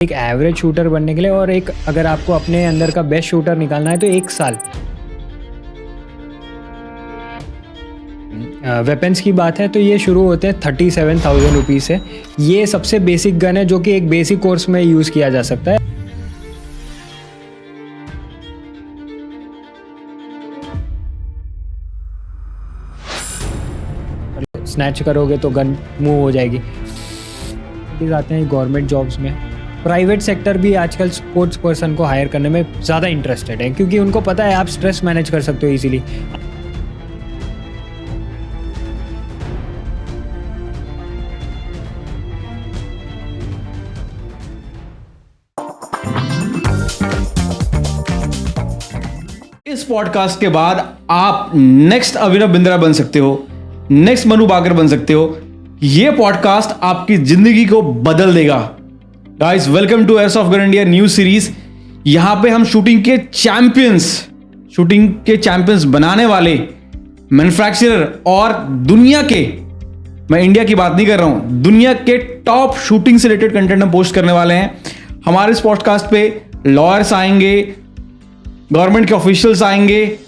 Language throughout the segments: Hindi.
एक एवरेज शूटर बनने के लिए और एक अगर आपको अपने अंदर का बेस्ट शूटर निकालना है तो 1 साल। वेपन्स की बात है तो ये शुरू होते हैं 37,000 रुपीज़ से। ये सबसे बेसिक गन है जो कि एक बेसिक कोर्स में यूज़ किया जा सकता है। स्नैच करोगे तो गन मूव हो जाएगी। आते हैं गवर्नमेंट जॉब्स में, प्राइवेट सेक्टर भी आजकल स्पोर्ट्स पर्सन को हायर करने में ज़्यादा इंटरेस्टेड है क्योंकि उनको पता है आप स्ट्रेस मैनेज कर सकते हो इजीली। इस पॉडकास्ट के बाद आप नेक्स्ट अभिनव बिंद्रा बन सकते हो, नेक्स्ट मनु बाकर बन सकते हो। यह पॉडकास्ट आपकी जिंदगी को बदल देगा। Guys, welcome to airsoft gun India new series. यहां पे हम शूटिंग के चैंपियंस बनाने वाले मैन्युफैक्चरर और दुनिया के, मैं इंडिया की बात नहीं कर रहा हूं, दुनिया के टॉप शूटिंग से रिलेटेड कंटेंट हम पोस्ट करने वाले हैं। हमारे इस पॉडकास्ट पे लॉयर्स आएंगे, गवर्नमेंट के ऑफिशियल्स आएंगे,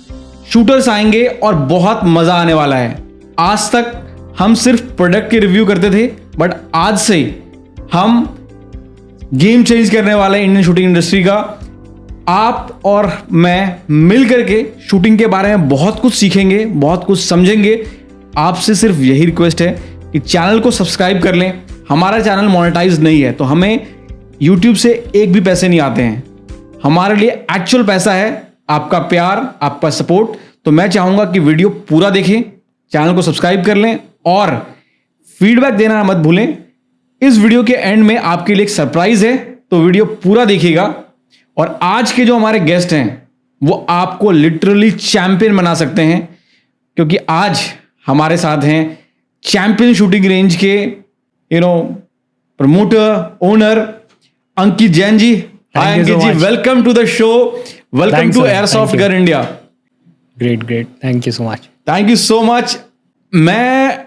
शूटर्स आएंगे और बहुत मजा आने वाला है। आज तक हम सिर्फ प्रोडक्ट के रिव्यू करते थे, बट आज से हम गेम चेंज करने वाले हैं इंडियन शूटिंग इंडस्ट्री का। आप और मैं मिल करके शूटिंग के बारे में बहुत कुछ सीखेंगे, बहुत कुछ समझेंगे। आपसे सिर्फ यही रिक्वेस्ट है कि चैनल को सब्सक्राइब कर लें। हमारा चैनल मोनेटाइज नहीं है तो हमें यूट्यूब से एक भी पैसे नहीं आते हैं। हमारे लिए एक्चुअल पैसा है आपका प्यार, आपका सपोर्ट। तो मैं चाहूंगा कि वीडियो पूरा देखें, चैनल को सब्सक्राइब कर लें और फीडबैक देना मत भूलें। इस वीडियो के एंड में आपके लिए एक सरप्राइज है, तो वीडियो पूरा देखिएगा। और आज के जो हमारे गेस्ट हैं वो आपको लिटरली चैंपियन बना सकते हैं, क्योंकि आज हमारे साथ हैं चैंपियन शूटिंग रेंज के promoter, owner Ankit Jain ji. Hi Ankit ji, welcome to the show, welcome to airsoft gun India. Great, thank you so much. Thank you so much. मैं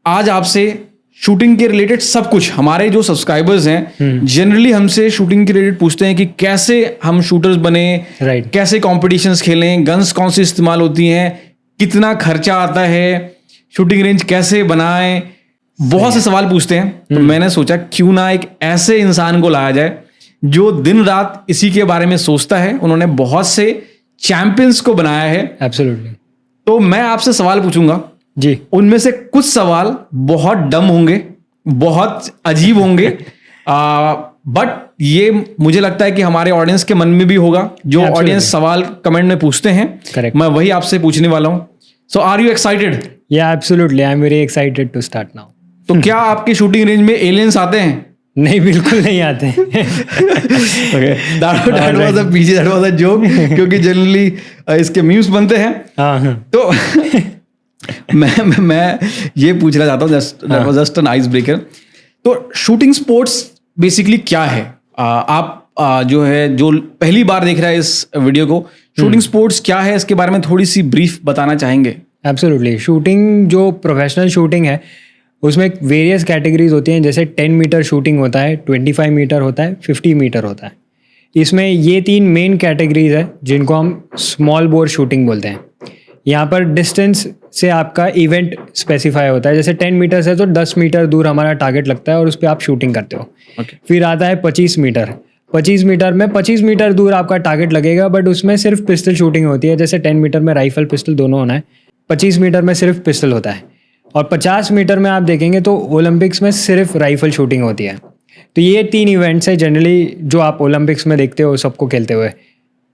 आज आपसे शूटिंग के रिलेटेड सब कुछ, हमारे जो सब्सक्राइबर्स हैं जनरली हमसे शूटिंग के रिलेटेड पूछते हैं कि कैसे हम शूटर्स बने, कैसे कॉम्पिटिशंस खेलें, गन्स कौन सी इस्तेमाल होती हैं, कितना खर्चा आता है, शूटिंग रेंज कैसे बनाएं, बहुत से सवाल पूछते हैं। तो मैंने सोचा क्यों ना एक ऐसे इंसान को लाया जाए जो दिन रात इसी के बारे में सोचता है। उन्होंने बहुत से चैंपियंस को बनाया है। एब्सोल्युटली। तो मैं आपसे सवाल पूछूंगा जी, उनमें से कुछ सवाल बहुत डम होंगे, बहुत अजीब होंगे, बट ये मुझे लगता है कि हमारे ऑडियंस के मन में भी होगा। जो ऑडियंस सवाल कमेंट में पूछते हैं, Correct. मैं वही आपसे पूछने वाला हूं। So are you excited? या absolutely, I am very excited to start now. तो क्या आपके शूटिंग रेंज में एलियंस आते हैं? नहीं, बिल्कुल नहीं आते। that was a joke, क्योंकि जनरली इसके मीम्स बनते हैं। तो मैं ये पूछना चाहता हूँ, जस्ट एन आइस ब्रेकर। तो शूटिंग स्पोर्ट्स बेसिकली क्या है? आप जो पहली बार देख रहा है इस वीडियो को, शूटिंग स्पोर्ट्स क्या है, इसके बारे में थोड़ी सी ब्रीफ बताना चाहेंगे? एब्सोल्युटली। शूटिंग जो प्रोफेशनल शूटिंग है उसमें वेरियस कैटेगरीज होती हैं। जैसे 10 मीटर शूटिंग होता है, 25 मीटर होता है, 50 मीटर होता है। इसमें ये 3 मेन कैटेगरीज है जिनको हम स्मॉल बोर शूटिंग बोलते हैं। यहाँ पर डिस्टेंस से आपका इवेंट स्पेसिफाई होता है। जैसे 10 मीटर है तो 10 मीटर दूर हमारा टारगेट लगता है और उस पर आप शूटिंग करते हो। फिर आता है 25 मीटर। 25 मीटर में 25 मीटर दूर आपका टारगेट लगेगा, बट उसमें सिर्फ पिस्टल शूटिंग होती है। जैसे 10 मीटर में राइफल पिस्टल दोनों होना है, 25 मीटर में सिर्फ पिस्टल होता है। और 50 मीटर में आप देखेंगे तो ओलंपिक्स में सिर्फ राइफल शूटिंग होती है। तो ये 3 इवेंट्स है जनरली जो आप ओलंपिक्स में देखते हो सबको खेलते हुए।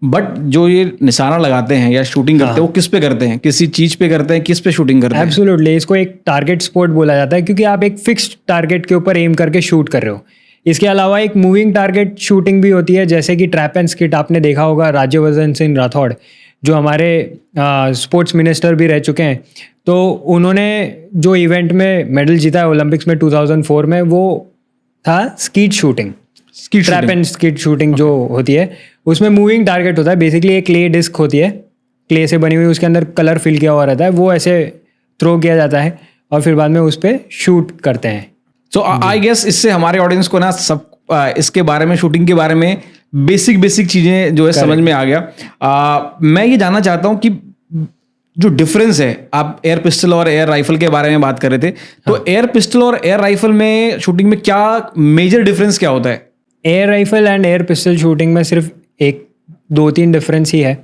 बट जो ये निशाना लगाते हैं या शूटिंग करते हैं, वो किस पे करते हैं? किसी चीज पे करते हैं? किस पे शूटिंग करते हैं? एब्सोल्युटली, इसको एक टारगेट स्पोर्ट बोला जाता है क्योंकि आप एक फिक्स्ड टारगेट के ऊपर एम करके शूट कर रहे हो। इसके अलावा एक मूविंग टारगेट शूटिंग भी होती है, जैसे कि ट्रैप एंड स्किट आपने देखा होगा। राज्यवर्धन सिंह राठौड़ जो हमारे स्पोर्ट्स मिनिस्टर भी रह चुके हैं, तो उन्होंने जो इवेंट में मेडल जीता है ओलंपिक्स में 2004 में, वो था skeet shooting. Trap and skeet shooting जो होती है उसमें मूविंग टारगेट होता है। बेसिकली एक क्ले डिस्क होती है, क्ले से बनी हुई, उसके अंदर कलर फिल किया हुआ रहता है, वो ऐसे थ्रो किया जाता है और फिर बाद में उस पर शूट करते हैं। सो आई गेस इससे हमारे ऑडियंस को ना सब इसके बारे में, शूटिंग के बारे में बेसिक चीजें जो है समझ में आ गया। मैं ये जानना चाहता हूँ कि जो डिफरेंस है, आप एयर पिस्टल और एयर राइफल के बारे में बात कर रहे थे, तो एयर पिस्टल और एयर राइफल में शूटिंग में क्या मेजर डिफरेंस क्या होता है? Air rifle and air pistol shooting में सिर्फ 1-2-3 डिफरेंस ही है।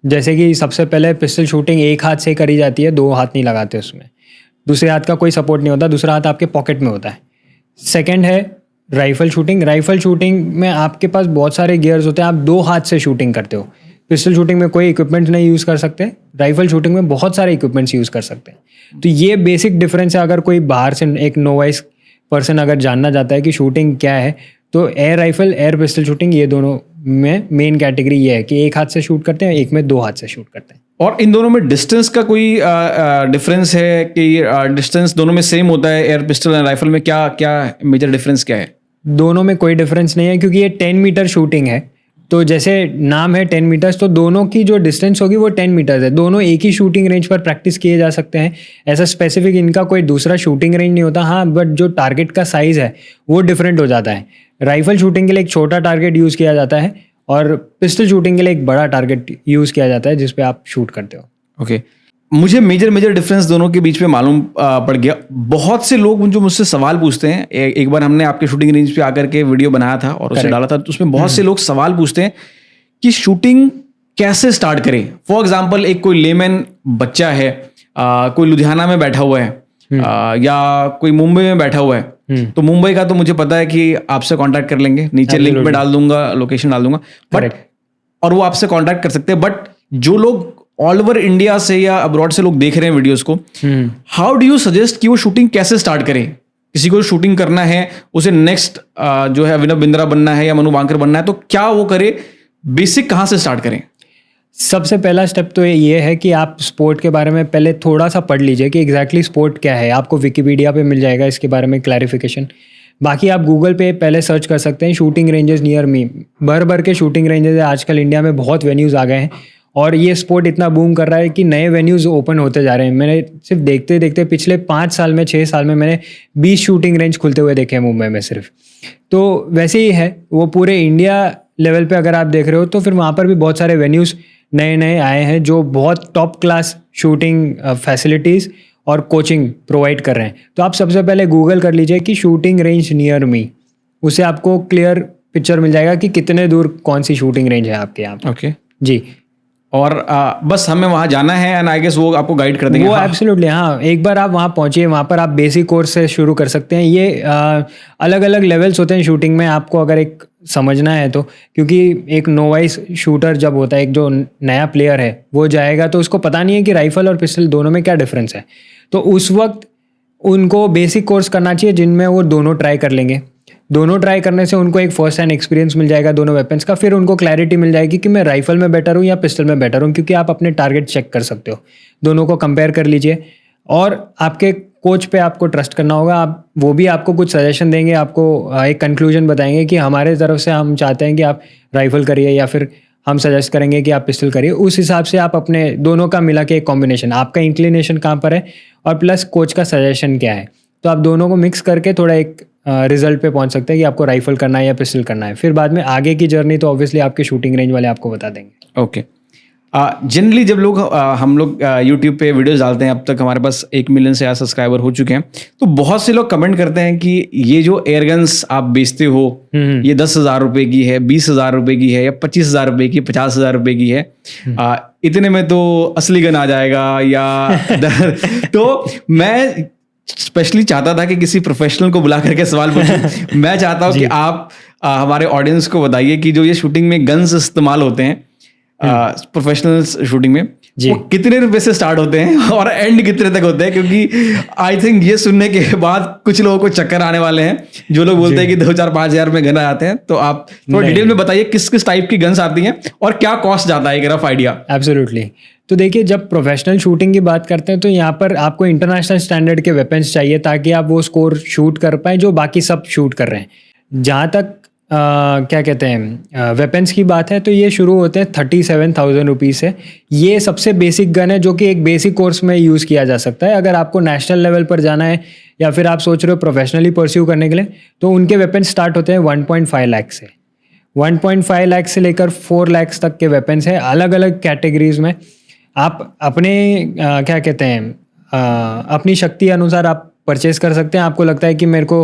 जैसे कि सबसे पहले पिस्टल शूटिंग एक हाथ से करी जाती है, 2 हाथ नहीं लगाते उसमें, दूसरे हाथ का कोई सपोर्ट नहीं होता, दूसरा हाथ आपके पॉकेट में होता है। सेकंड है राइफल शूटिंग। राइफल शूटिंग में आपके पास बहुत सारे गियर्स होते हैं, आप 2 हाथ से शूटिंग करते हो। पिस्टल शूटिंग में कोई इक्विपमेंट नहीं यूज़ कर सकते, राइफल शूटिंग में बहुत सारे इक्विपमेंट्स यूज़ कर सकते हैं। तो ये बेसिक डिफरेंस है। अगर कोई बाहर से एक नोवाइस पर्सन अगर जानना चाहता है कि शूटिंग क्या है, तो air rifle, air pistol shooting, ये दोनों में मेन कैटेगरी ये है कि एक हाथ से शूट करते हैं, एक में 2 हाथ से शूट करते हैं। और इन दोनों में डिस्टेंस का कोई डिफरेंस है कि डिस्टेंस दोनों में सेम होता है? एयर पिस्टल एंड राइफल में क्या मेजर डिफरेंस क्या है? दोनों में कोई डिफरेंस नहीं है, क्योंकि ये 10 मीटर शूटिंग है। तो जैसे नाम है 10 मीटर्स, तो दोनों की जो डिस्टेंस होगी वो 10 मीटर्स है। दोनों एक ही शूटिंग रेंज पर प्रैक्टिस किए जा सकते हैं। ऐसा स्पेसिफिक इनका कोई दूसरा शूटिंग रेंज नहीं होता। हाँ, बट जो टारगेट का साइज़ है वो डिफरेंट हो जाता है। राइफल शूटिंग के लिए एक छोटा टारगेट यूज़ किया जाता है और पिस्टल शूटिंग के लिए एक बड़ा टारगेट यूज़ किया जाता है जिस पे आप शूट करते हो। ओके, मुझे मेजर डिफरेंस दोनों के बीच में मालूम पड़ गया। बहुत से लोग जो मुझसे सवाल पूछते हैं, एक बार हमने आपके शूटिंग रेंज पे आकर के वीडियो बनाया था और उसे डाला था, तो उसमें बहुत से लोग सवाल पूछते हैं कि शूटिंग कैसे स्टार्ट करें। फॉर एग्जाम्पल, एक कोई लेमैन बच्चा है, कोई लुधियाना में बैठा हुआ है या कोई मुंबई में बैठा हुआ है, तो मुंबई का तो मुझे पता है कि आपसे कांटेक्ट कर लेंगे, नीचे लिंक में डाल दूंगा, लोकेशन डाल दूंगा, बट और वो आपसे कांटेक्ट कर सकते हैं। बट जो लोग ऑल ओवर इंडिया से या अब्रॉड से लोग देख रहे हैं वीडियोस को, हाउ डू यू सजेस्ट कि वो शूटिंग कैसे स्टार्ट करें? किसी को शूटिंग करना है, उसे नेक्स्ट जो है अभिनव बिंद्रा बनना है या मनु बांकर बनना है, तो क्या वो करे? बेसिक कहाँ से स्टार्ट करें? सबसे पहला स्टेप तो ये है कि आप स्पोर्ट के बारे में पहले थोड़ा सा पढ़ लीजिए कि एग्जैक्टली स्पोर्ट क्या है। आपको विकिपीडिया पे मिल जाएगा इसके बारे में क्लैरिफिकेशन। बाकी आप गूगल पे पहले सर्च कर सकते हैं शूटिंग रेंजेस नियर मी। भर के शूटिंग रेंजेस है आजकल इंडिया में, बहुत वेन्यूज़ आ गए हैं और ये स्पोर्ट इतना बूम कर रहा है कि नए वेन्यूज़ ओपन होते जा रहे हैं। मैंने सिर्फ देखते देखते पिछले 5 साल में, 6 साल में मैंने 20 शूटिंग रेंज खुलते हुए देखे हैं मुंबई में सिर्फ। तो वैसे ही है, वो पूरे इंडिया लेवल पे अगर आप देख रहे हो तो फिर वहाँ पर भी बहुत सारे वेन्यूज़ नए आए हैं जो बहुत टॉप क्लास शूटिंग फैसिलिटीज़ और कोचिंग प्रोवाइड कर रहे हैं। तो आप सबसे पहले गूगल कर लीजिए कि शूटिंग रेंज नियर मी, उससे आपको क्लियर पिक्चर मिल जाएगा कि कितने दूर कौन सी शूटिंग रेंज है आपके यहाँ। ओके जी, और बस हमें वहाँ जाना है एंड आई गेस वो आपको गाइड कर देंगे। वो एब्सोल्युटली, हाँ, एक बार आप वहाँ पहुँचिए, वहाँ पर आप बेसिक कोर्स से शुरू कर सकते हैं। ये अलग अलग लेवल्स होते हैं शूटिंग में, आपको अगर एक समझना है तो, क्योंकि एक नोवाइस शूटर जब होता है, एक जो नया प्लेयर है वो जाएगा तो उसको पता नहीं है कि राइफल और पिस्टल दोनों में क्या डिफरेंस है। तो उस वक्त उनको बेसिक कोर्स करना चाहिए जिनमें वो दोनों ट्राई कर लेंगे। दोनों ट्राई करने से उनको एक फर्स्ट हैंड एक्सपीरियंस मिल जाएगा दोनों वेपन्स का। फिर उनको क्लैरिटी मिल जाएगी कि मैं राइफल में बेटर हूँ या पिस्टल में बेटर हूँ, क्योंकि आप अपने टारगेट चेक कर सकते हो। दोनों को कंपेयर कर लीजिए और आपके कोच पे आपको ट्रस्ट करना होगा। आप वो भी आपको कुछ सजेशन देंगे, आपको एक कंक्लूजन बताएंगे कि हमारे तरफ से हम चाहते हैं कि आप राइफल करिए, या फिर हम सजेस्ट करेंगे कि आप पिस्टल करिए। उस हिसाब से आप अपने दोनों का मिला के एक कॉम्बिनेशन, आपका इंक्लिनेशन कहाँ पर है और प्लस कोच का सजेशन क्या है, तो आप दोनों को मिक्स करके थोड़ा एक रिजल्ट पे पहुंच सकते हैं कि आपको राइफल करना है या पिस्टल करना है। फिर बाद में आगे की जर्नी तो ऑब्वियसली आपके शूटिंग रेंज वाले आपको बता देंगे। ओके, जनरली जब हम लोग यूट्यूब पे वीडियोस डालते हैं, अब तक हमारे पास 1 मिलियन से ज़्यादा सब्सक्राइबर हो चुके हैं, तो बहुत से लोग कमेंट करते हैं कि ये जो एयरगन्स आप बेचते हो ये 10,000 रुपए की है, 20,000 रुपए की है या 25,000 रुपए की, 50,000 रुपए की है, इतने में तो असली गन आ जाएगा या तो मैं स्पेशली चाहता था कि किसी प्रोफेशनल को बुला करके सवाल पूछूं। मैं चाहता हूं कि आप हमारे ऑडियंस को बताइए कि जो ये शूटिंग में गन्स इस्तेमाल होते हैं प्रोफेशनल शूटिंग में, वो कितने रुपए से स्टार्ट होते हैं और एंड कितने तक होते हैं? क्योंकि आई थिंक ये सुनने के बाद कुछ लोगों को चक्कर आने वाले हैं, जो लोग बोलते हैं कि 2,000-5,000 में गन आते हैं। तो आप थोड़ा डिटेल में बताइए किस किस टाइप की गन्स आती हैं और क्या कॉस्ट जाता है, एक रफ आइडिया। एब्सोल्युटली। तो देखिए, जब प्रोफेशनल शूटिंग की बात करते हैं तो यहाँ पर आपको इंटरनेशनल स्टैंडर्ड के वेपन्स चाहिए ताकि आप वो स्कोर शूट कर पाएँ जो बाकी सब शूट कर रहे हैं। जहाँ तक क्या कहते हैं वेपन्स की बात है तो ये शुरू होते हैं 37,000 रुपीज़ से। ये सबसे बेसिक गन है जो कि एक बेसिक कोर्स में यूज़ किया जा सकता है। अगर आपको नेशनल लेवल पर जाना है या फिर आप सोच रहे हो प्रोफेशनली परस्यू करने के लिए, तो उनके वेपन स्टार्ट होते हैं 1.5 लाख से। 1.5 लाख से लेकर 4 लाख तक के वेपन्स हैं अलग अलग कैटेगरीज में। आप अपने क्या कहते हैं अपनी शक्ति अनुसार आप परचेस कर सकते हैं। आपको लगता है कि मेरे को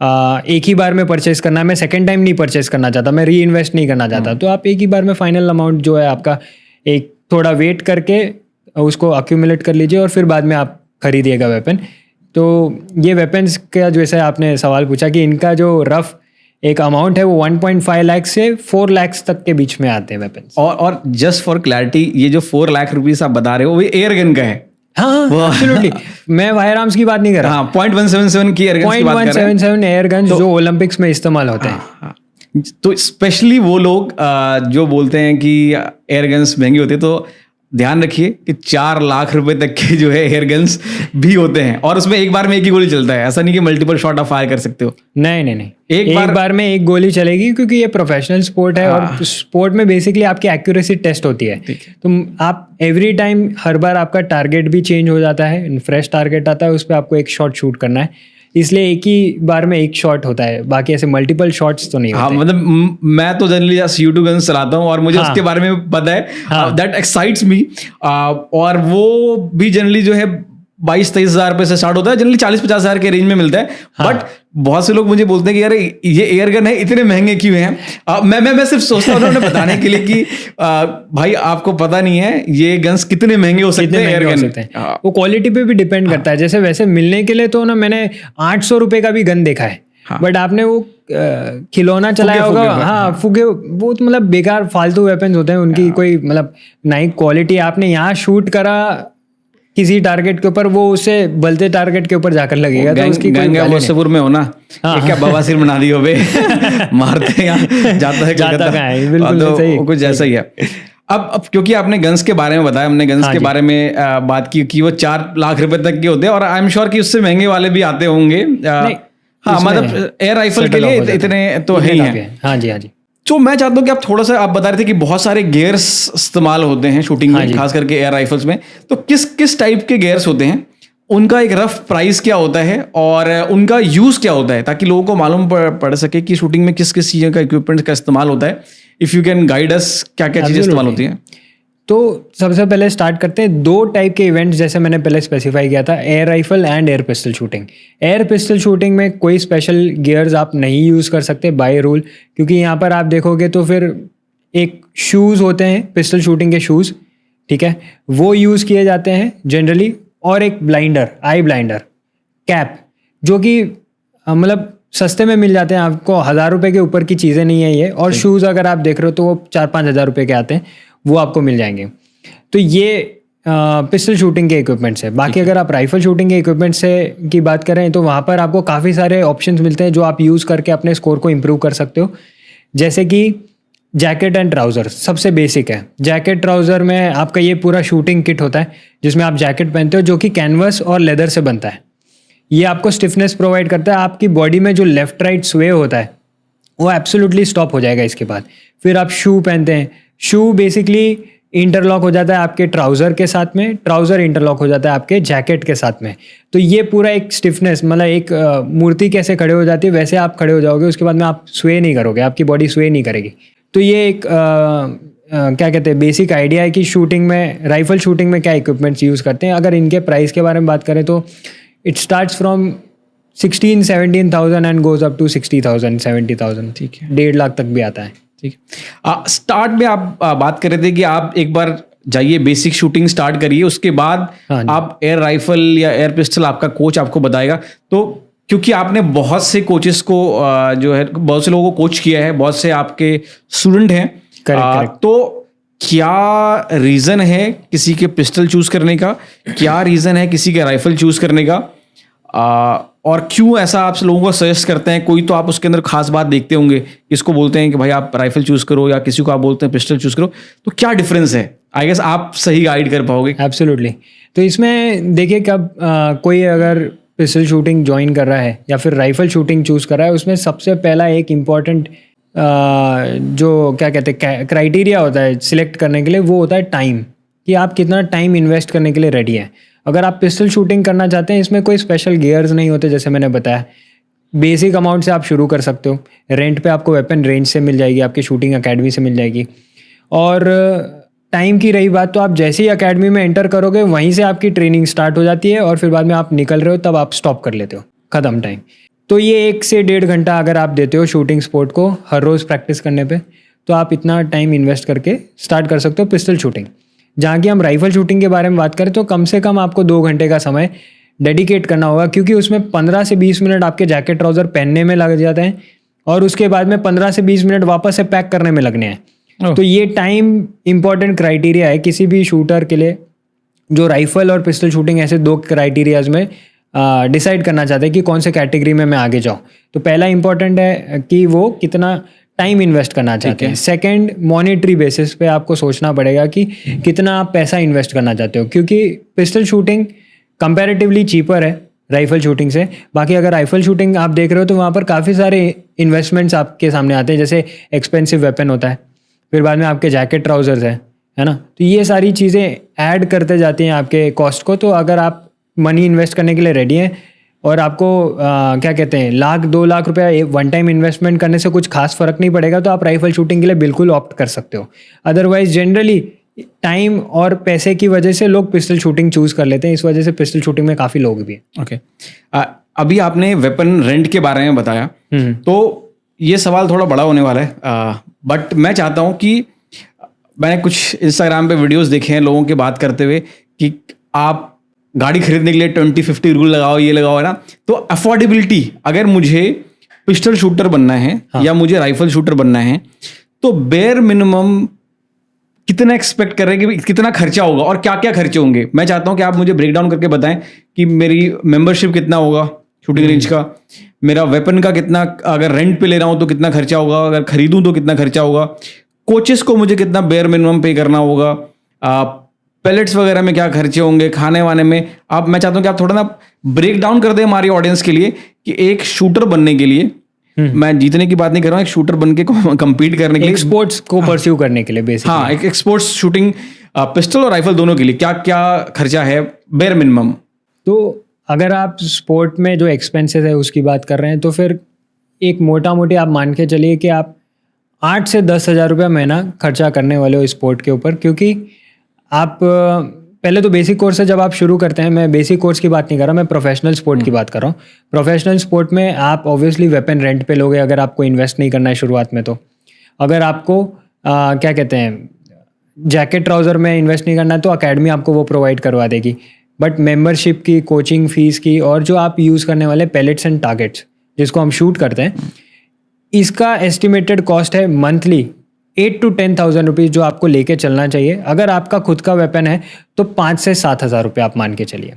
एक ही बार में परचेस करना है, मैं सेकेंड टाइम नहीं परचेस करना चाहता, मैं री इन्वेस्ट नहीं करना चाहता, तो आप एक ही बार में फाइनल अमाउंट जो है आपका एक थोड़ा वेट करके उसको अक्यूमुलेट कर लीजिए और फिर बाद में आप खरीदिएगा वेपन। तो ये वेपन्स का जैसे आपने सवाल पूछा कि इनका जो रफ एक अमाउंट है वो 1.5 लाख से 4 लाख तक के बीच में आते हैं वेपन्स। और जस्ट फॉर क्लैरिटी, ये जो 4 लाख रुपीस आप बता रहे हो वो एयर गन का है? हाँ, एब्सोल्युटली। मैं फायर आर्म्स की बात नहीं कर रहा। हाँ, 0.177 की एयर गन की बात कर रहे हैं। 0.177 एयर गन जो ओलंपिक्स में इस्तेमाल होते हैं। तो स्पेशली वो लोग जो बोलते हैं कि एयर गन्स महंगी होती है, तो ध्यान रखिए कि 4 लाख रुपए तक के जो है एयर गन्स भी होते हैं और उसमें एक बार में एक ही गोली चलता है। ऐसा नहीं कि मल्टीपल शॉट आप फायर कर सकते हो। नहीं, एक बार में एक गोली चलेगी, क्योंकि ये प्रोफेशनल स्पोर्ट है और स्पोर्ट में बेसिकली आपकी एक्यूरेसी टेस्ट होती है। तो आप एवरी टाइम हर बार आपका टारगेट भी चेंज हो जाता है, फ्रेश टारगेट आता है, उस पर आपको एक शॉट शूट करना है, इसलिए एक ही बार में एक शॉट होता है, बाकी ऐसे मल्टीपल शॉट्स तो नहीं होते। हाँ, मतलब मैं तो जनरली CO2 गन चलाता हूँ और मुझे उसके बारे में पता है, दैट एक्साइट्स मी। और वो भी जनरली जो है 22-23 हज़ार रुपए से स्टार्ट होता है, जनरली 40-50 हज़ार के रेंज में मिलता है। बट बहुत से लोग मुझे बोलते हैं कि यार ये एयर गन है, इतने महंगे क्यों हैं? मैं सिर्फ सोचता हूँ उन्हें बताने के लिए कि भाई आपको पता नहीं है ये गन्स कितने महंगे हो सकते हैं। एयर गन वो क्वालिटी पे भी डिपेंड करता है। जैसे वैसे मिलने के लिए तो ना मैंने 800 रुपए का भी गन देखा है, बट आपने वो खिलौना चलाया होगा। हाँ, फुगे, वो तो मतलब बेकार फालतू वेपन्स होते हैं, उनकी कोई मतलब नई क्वालिटी। आपने यहाँ शूट करा किसी टारगेट के ऊपर, वो उसे बलते टारगेट के ऊपर जाकर लगेगा, तो उसकी कोई वैल्यू मुजफ्फरपुर में हो ना, क्या बवासीर बना दी हो बे मारते हैं, जाता है बिल्कुल सही, कुछ ऐसा ही है। अब क्योंकि आपने गन्स के बारे में बताया, हमने गन्स के बारे में बात की कि वो 4 लाख रुपए तक के होते हैं और आई एम श्योर कि उससे महंगे वाले भी आते होंगे। हाँ, मतलब एयर राइफल के लिए इतने तो है ही हैं। हाँ जी। तो मैं चाहता हूँ कि आप थोड़ा सा, आप बता रहे थे कि बहुत सारे गियर्स इस्तेमाल होते हैं शूटिंग में, खास करके एयर राइफल्स में, तो किस किस टाइप के गियर्स होते हैं, उनका एक रफ प्राइस क्या होता है और उनका यूज क्या होता है, ताकि लोगों को मालूम पड़ सके कि शूटिंग में किस किस चीज़ों का इक्विपमेंट का इस्तेमाल होता है। If you can guide us, क्या क्या चीज़ें इस्तेमाल होती हैं? तो सबसे पहले स्टार्ट करते हैं 2 टाइप के इवेंट्स, जैसे मैंने पहले स्पेसिफाई किया था, air rifle and air pistol shooting. Air pistol shooting में कोई स्पेशल गियर्स आप नहीं यूज़ कर सकते बाय रूल, क्योंकि यहाँ पर आप देखोगे तो फिर एक शूज़ होते हैं, पिस्टल शूटिंग के शूज़, ठीक है, वो यूज़ किए जाते हैं जनरली, और एक ब्लाइंडर, आई ब्लाइंडर, कैप, जो कि मतलब सस्ते में मिल जाते हैं आपको, 1000 रुपये के ऊपर की चीज़ें नहीं है ये। और शूज़ अगर आप देख रहे हो तो वो 4-5 हज़ार रुपये के आते हैं, वो आपको मिल जाएंगे। तो ये पिस्टल शूटिंग के इक्विपमेंट्स है। बाकी अगर आप राइफल शूटिंग के इक्विपमेंट्स से की बात करें तो वहाँ पर आपको काफ़ी सारे ऑप्शंस मिलते हैं जो आप यूज़ करके अपने स्कोर को इम्प्रूव कर सकते हो। जैसे कि जैकेट एंड ट्राउज़र सबसे बेसिक है। जैकेट ट्राउज़र में आपका ये पूरा शूटिंग किट होता है, जिसमें आप जैकेट पहनते हो, जो कि कैनवस और लेदर से बनता है। ये आपको स्टिफनेस प्रोवाइड करता है। आपकी बॉडी में जो लेफ्ट राइट स्वे होता है वो एब्सोल्युटली स्टॉप हो जाएगा इसके बाद। फिर आप शू पहनते हैं, शू बेसिकली इंटरलॉक हो जाता है आपके ट्राउज़र के साथ में, ट्राउज़र इंटरलॉक हो जाता है आपके जैकेट के साथ में। तो ये पूरा एक स्टिफनेस, मतलब एक मूर्ति कैसे खड़े हो जाती है वैसे आप खड़े हो जाओगे, उसके बाद में आप स्वे नहीं करोगे, आपकी बॉडी स्वे नहीं करेगी। तो ये एक क्या कहते हैं, बेसिक आइडिया है कि शूटिंग में, राइफल शूटिंग में क्या इक्विपमेंट्स यूज़ करते हैं। अगर इनके प्राइस के बारे में बात करें तो it starts from 16-17,000 and goes up to 60,000 70,000, ठीक है, 1.5 लाख तक भी आता है। ठीक है, स्टार्ट में आप बात कर रहे थे कि आप एक बार जाइए बेसिक शूटिंग स्टार्ट करिए, उसके बाद आप एयर राइफल या एयर पिस्टल आपका कोच आपको बताएगा। तो क्योंकि आपने बहुत से कोचेस को जो है, बहुत से लोगों को कोच किया है, बहुत से आपके स्टूडेंट हैं, तो क्या रीज़न है किसी के पिस्टल चूज़ करने का, क्या रीज़न है किसी के राइफल चूज़ करने का, और क्यों ऐसा आप लोगों को सजेस्ट करते हैं? कोई तो आप उसके अंदर खास बात देखते होंगे, इसको बोलते हैं कि भाई आप राइफल चूज़ करो, या किसी को आप बोलते हैं पिस्टल चूज़ करो, तो क्या डिफरेंस है? आई गेस आप सही गाइड कर पाओगे। एब्सोल्युटली। तो इसमें देखिए, कब कोई अगर पिस्टल शूटिंग ज्वाइन कर रहा है या फिर राइफल शूटिंग चूज़ कर रहा है, उसमें सबसे पहला एक इम्पॉर्टेंट जो क्या कहते हैं क्राइटेरिया होता है सिलेक्ट करने के लिए, वो होता है टाइम, कि आप कितना टाइम इन्वेस्ट करने के लिए रेडी हैं। अगर आप पिस्टल शूटिंग करना चाहते हैं, इसमें कोई स्पेशल गियर्स नहीं होते, जैसे मैंने बताया, बेसिक अमाउंट से आप शुरू कर सकते हो। रेंट पे आपको वेपन रेंज से मिल जाएगी, आपकी शूटिंग अकेडमी से मिल जाएगी। और टाइम की रही बात, तो आप जैसे ही अकेडमी में एंटर करोगे वहीं से आपकी ट्रेनिंग स्टार्ट हो जाती है, और फिर बाद में आप निकल रहे हो तब आप स्टॉप कर लेते हो, ख़त्म टाइम। तो ये 1 से 1.5 घंटा अगर आप देते हो शूटिंग स्पोर्ट को हर रोज़ प्रैक्टिस करने पे, तो आप इतना टाइम इन्वेस्ट करके स्टार्ट कर सकते हो पिस्टल शूटिंग। जहाँ की हम राइफल शूटिंग के बारे में बात करें तो कम से कम आपको 2 घंटे का समय डेडिकेट करना होगा, क्योंकि उसमें 15 से 20 मिनट आपके जैकेट ट्राउज़र पहनने में लग जाते हैं, और उसके बाद में 15 से 20 मिनट वापस से पैक करने में लगने हैं। तो ये टाइम इंपॉर्टेंट क्राइटेरिया है किसी भी शूटर के लिए, जो राइफल और पिस्टल शूटिंग ऐसे 2 क्राइटेरियाज में डिसाइड करना चाहते हैं कि कौन से कैटेगरी में मैं आगे जाऊँ। तो पहला इंपॉर्टेंट है कि वो कितना टाइम इन्वेस्ट करना चाहते हैं। सेकंड, मॉनेटरी बेसिस पे आपको सोचना पड़ेगा कि कितना आप पैसा इन्वेस्ट करना चाहते हो, क्योंकि पिस्टल शूटिंग कंपैरेटिवली चीपर है राइफल शूटिंग से। बाकी अगर राइफल शूटिंग आप देख रहे हो तो वहाँ पर काफ़ी सारे इन्वेस्टमेंट्स आपके सामने आते हैं, जैसे एक्सपेंसिव वेपन होता है, फिर बाद में आपके जैकेट ट्राउजर्स है ना। तो ये सारी चीज़ें ऐड करते जाती हैं आपके कॉस्ट को। तो अगर आप मनी इन्वेस्ट करने के लिए रेडी हैं और आपको क्या कहते हैं 1-2 लाख रुपया वन टाइम इन्वेस्टमेंट करने से कुछ खास फर्क नहीं पड़ेगा, तो आप राइफल शूटिंग के लिए बिल्कुल ऑप्ट कर सकते हो। अदरवाइज जनरली टाइम और पैसे की वजह से लोग पिस्टल शूटिंग चूज कर लेते हैं, इस वजह से पिस्टल शूटिंग में काफ़ी लोग भी हैं। ओके, अभी आपने वेपन रेंट के बारे में बताया, तो ये सवाल थोड़ा बड़ा होने वाला है, बट मैं चाहता हूँ कि मैंने कुछ इंस्टाग्राम पे वीडियोस देखे हैं लोगों के बात करते हुए कि आप गाड़ी खरीदने के लिए 20-50 रूल लगाओ, ये लगाओ, है ना। तो अफोर्डेबिलिटी, अगर मुझे पिस्टल शूटर बनना है या मुझे राइफल शूटर बनना है, तो बेयर मिनिमम कितना एक्सपेक्ट कर रहे हैं कि कितना खर्चा होगा और क्या क्या खर्चे होंगे। मैं चाहता हूं कि आप मुझे ब्रेक डाउन करके बताएं कि मेरी मेंबरशिप कितना होगा शूटिंग रेंज का, मेरा वेपन का कितना, अगर रेंट पे ले रहा हूं तो कितना खर्चा होगा, अगर खरीदूं तो कितना खर्चा होगा, कोचेस को मुझे कितना बेयर मिनिमम पे करना होगा, पैलेट्स वगैरह में क्या खर्चे होंगे, खाने वाने में। आप, मैं चाहता हूं कि आप थोड़ा ना ब्रेक डाउन कर दें हमारी ऑडियंस के लिए कि एक शूटर बनने के लिए, मैं जीतने की बात नहीं कर रहा हूँ, एक शूटर बन के कम्पीट करने के लिए, स्पोर्ट्स को परस्यू करने के लिए बेसिकली, हाँ, एक स्पोर्ट्स शूटिंग पिस्टल और राइफल दोनों के लिए क्या क्या खर्चा है बेयर मिनिमम। तो अगर आप स्पोर्ट में जो एक्सपेंसेस है उसकी बात कर रहे हैं, तो फिर एक मोटा मोटी आप मान के चलिए कि आप 8 से 10 हज़ार रुपया महीना खर्चा करने वाले हो स्पोर्ट के ऊपर। क्योंकि आप पहले तो बेसिक कोर्स से जब आप शुरू करते हैं, मैं बेसिक कोर्स की बात नहीं कर रहा, मैं प्रोफेशनल स्पोर्ट की बात कर रहा हूँ। प्रोफेशनल स्पोर्ट में आप ऑब्वियसली वेपन रेंट पे लोगे अगर आपको इन्वेस्ट नहीं करना है शुरुआत में। तो अगर आपको क्या कहते हैं जैकेट ट्राउज़र में इन्वेस्ट नहीं करना है तो अकेडमी आपको वो प्रोवाइड करवा देगी। बट मेंबरशिप की, कोचिंग फीस की, और जो आप यूज़ करने वाले पैलेट्स एंड टारगेट्स जिसको हम शूट करते हैं, इसका एस्टिमेटेड कॉस्ट है मंथली 8 to 10,000 रुपीज़ जो आपको लेके चलना चाहिए। अगर आपका खुद का वेपन है तो 5 से 7 हज़ार रुपये आप मान के चलिए,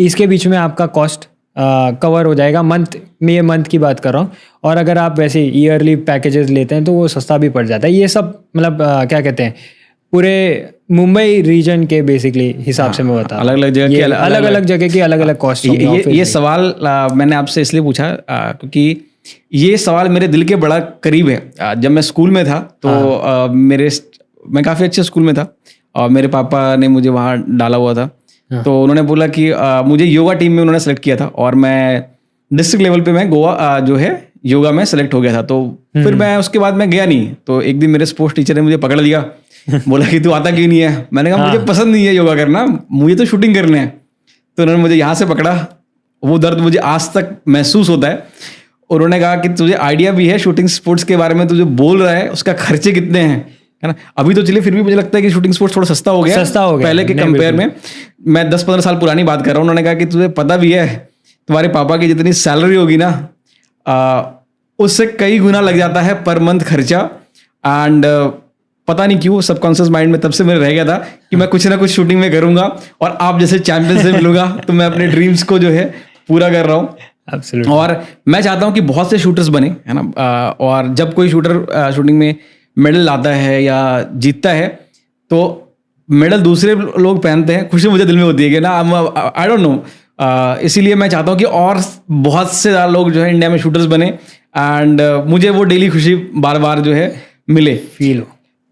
इसके बीच में आपका कॉस्ट कवर हो जाएगा मंथ में। ये मंथ की बात कर रहा हूँ। और अगर आप वैसे ईयरली पैकेजेस लेते हैं तो वो सस्ता भी पड़ जाता है। ये सब मतलब क्या कहते हैं पूरे मुंबई रीजन के बेसिकली हिसाब से मैं बता रहा हूँ। अलग अलग जगह की अलग अलग जगह की अलग अलग कॉस्ट। ये सवाल मैंने आपसे इसलिए पूछा क्योंकि ये सवाल मेरे दिल के बड़ा करीब है। जब मैं स्कूल में था तो मैं काफ़ी अच्छे स्कूल में था और मेरे पापा ने मुझे वहाँ डाला हुआ था। तो उन्होंने बोला कि मुझे योगा टीम में उन्होंने सेलेक्ट किया था और मैं डिस्ट्रिक्ट लेवल पे मैं गोवा जो है योगा में सेलेक्ट हो गया था। तो फिर मैं उसके बाद मैं गया नहीं। तो एक दिन मेरे स्पोर्ट्स टीचर ने मुझे पकड़ लिया, बोला कि तू आता क्यों नहीं है। मैंने कहा मुझे पसंद नहीं है योगा करना, मुझे तो शूटिंग करने है। तो उन्होंने मुझे यहाँ से पकड़ा, वो दर्द मुझे आज तक महसूस होता है। उन्होंने कहा कि तुझे आइडिया भी है शूटिंग स्पोर्ट्स के बारे में, तुझे बोल रहा है उसका खर्चे कितने हैं, है ना। अभी तो चलिए फिर भी मुझे लगता है कि शूटिंग स्पोर्ट्स थोड़ा सस्ता हो गया पहले के कंपेयर में। मैं 10-15 साल पुरानी बात कर रहा हूँ। उन्होंने कहा कि तुझे पता भी है तुम्हारे पापा की जितनी सैलरी होगी ना उससे कई गुना लग जाता है पर मंथ खर्चा। एंड पता नहीं क्यों सबकॉन्शियस माइंड में तब से मेरे रह गया था कि मैं कुछ ना कुछ शूटिंग में करूंगा और आप जैसे चैंपियन से मिलूंगा तो मैं अपने ड्रीम्स को जो है पूरा कर रहा हूँ। Absolutely. और मैं चाहता हूँ कि बहुत से शूटर्स बने, है ना। और जब कोई शूटर शूटिंग में मेडल लाता है या जीतता है तो मेडल दूसरे लोग पहनते हैं, खुशी मुझे दिल में होती है कि ना आई डोंट नो। इसीलिए मैं चाहता हूँ कि और बहुत से ज़्यादा लोग जो है इंडिया में शूटर्स बने एंड मुझे वो डेली खुशी बार बार जो है मिले, फील हो।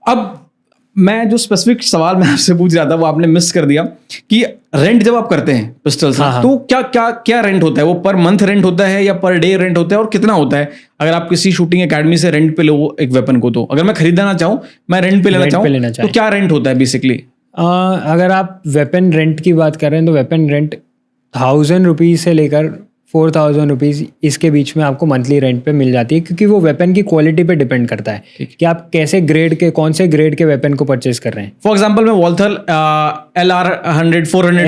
अब मैं जो स्पेसिफिक सवाल मैं आपसे पूछ रहा था वो आपने मिस कर दिया कि रेंट जब आप करते हैं पिस्टल से, हाँ। तो क्या क्या क्या रेंट होता है? वो पर मंथ रेंट होता है या पर डे रेंट होता है, और कितना होता है अगर आप किसी शूटिंग एकेडमी से रेंट पे लो एक वेपन को? तो अगर मैं खरीदना चाहूँ, मैं रेंट पे लेना चाहूँ, तो क्या रेंट होता है बेसिकली? अगर आप वेपन रेंट की बात कर रहे हैं तो वेपन रेंट 1000 रुपीज़ से लेकर 4000 रुपीज़ इसके बीच में आपको मंथली रेंट पे मिल जाती है, क्योंकि वो वेपन की क्वालिटी पे डिपेंड करता है कि आप कैसे ग्रेड के, कौन से ग्रेड के वेपन को परचेज कर रहे हैं। फॉर एग्जांपल मैं वॉल्थर LR100 400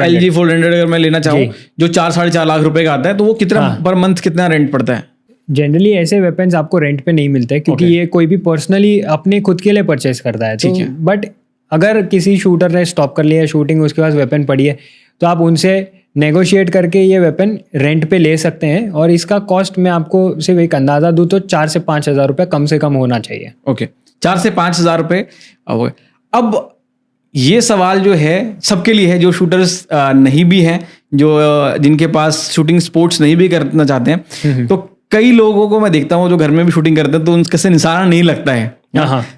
LG 400 अगर मैं लेना चाहूँ जो 4-4.5 लाख रुपए का आता है, तो वो कितना पर मंथ कितना रेंट पड़ता है? जनरली ऐसे वेपन्स आपको रेंट पे नहीं मिलते, क्योंकि ये कोई भी पर्सनली अपने खुद के लिए परचेज करता है। तो बट अगर किसी शूटर ने स्टॉप कर लिया शूटिंग, उसके पास वेपन पड़ी है, तो आप उनसे नेगोशिएट करके ये वेपन रेंट पे ले सकते हैं। और इसका कॉस्ट मैं आपको सिर्फ एक अंदाज़ा दूँ तो 4 से 5 हज़ार रुपये कम से कम होना चाहिए। ओके, 4 से 5 हज़ार रुपये। अब ये सवाल जो है सबके लिए है, जो शूटर्स नहीं भी हैं, जो जिनके पास शूटिंग स्पोर्ट्स नहीं भी करना चाहते हैं। तो कई लोगों को मैं देखता हूँ जो घर में भी शूटिंग करते हैं तो उनके से निशाना नहीं लगता है।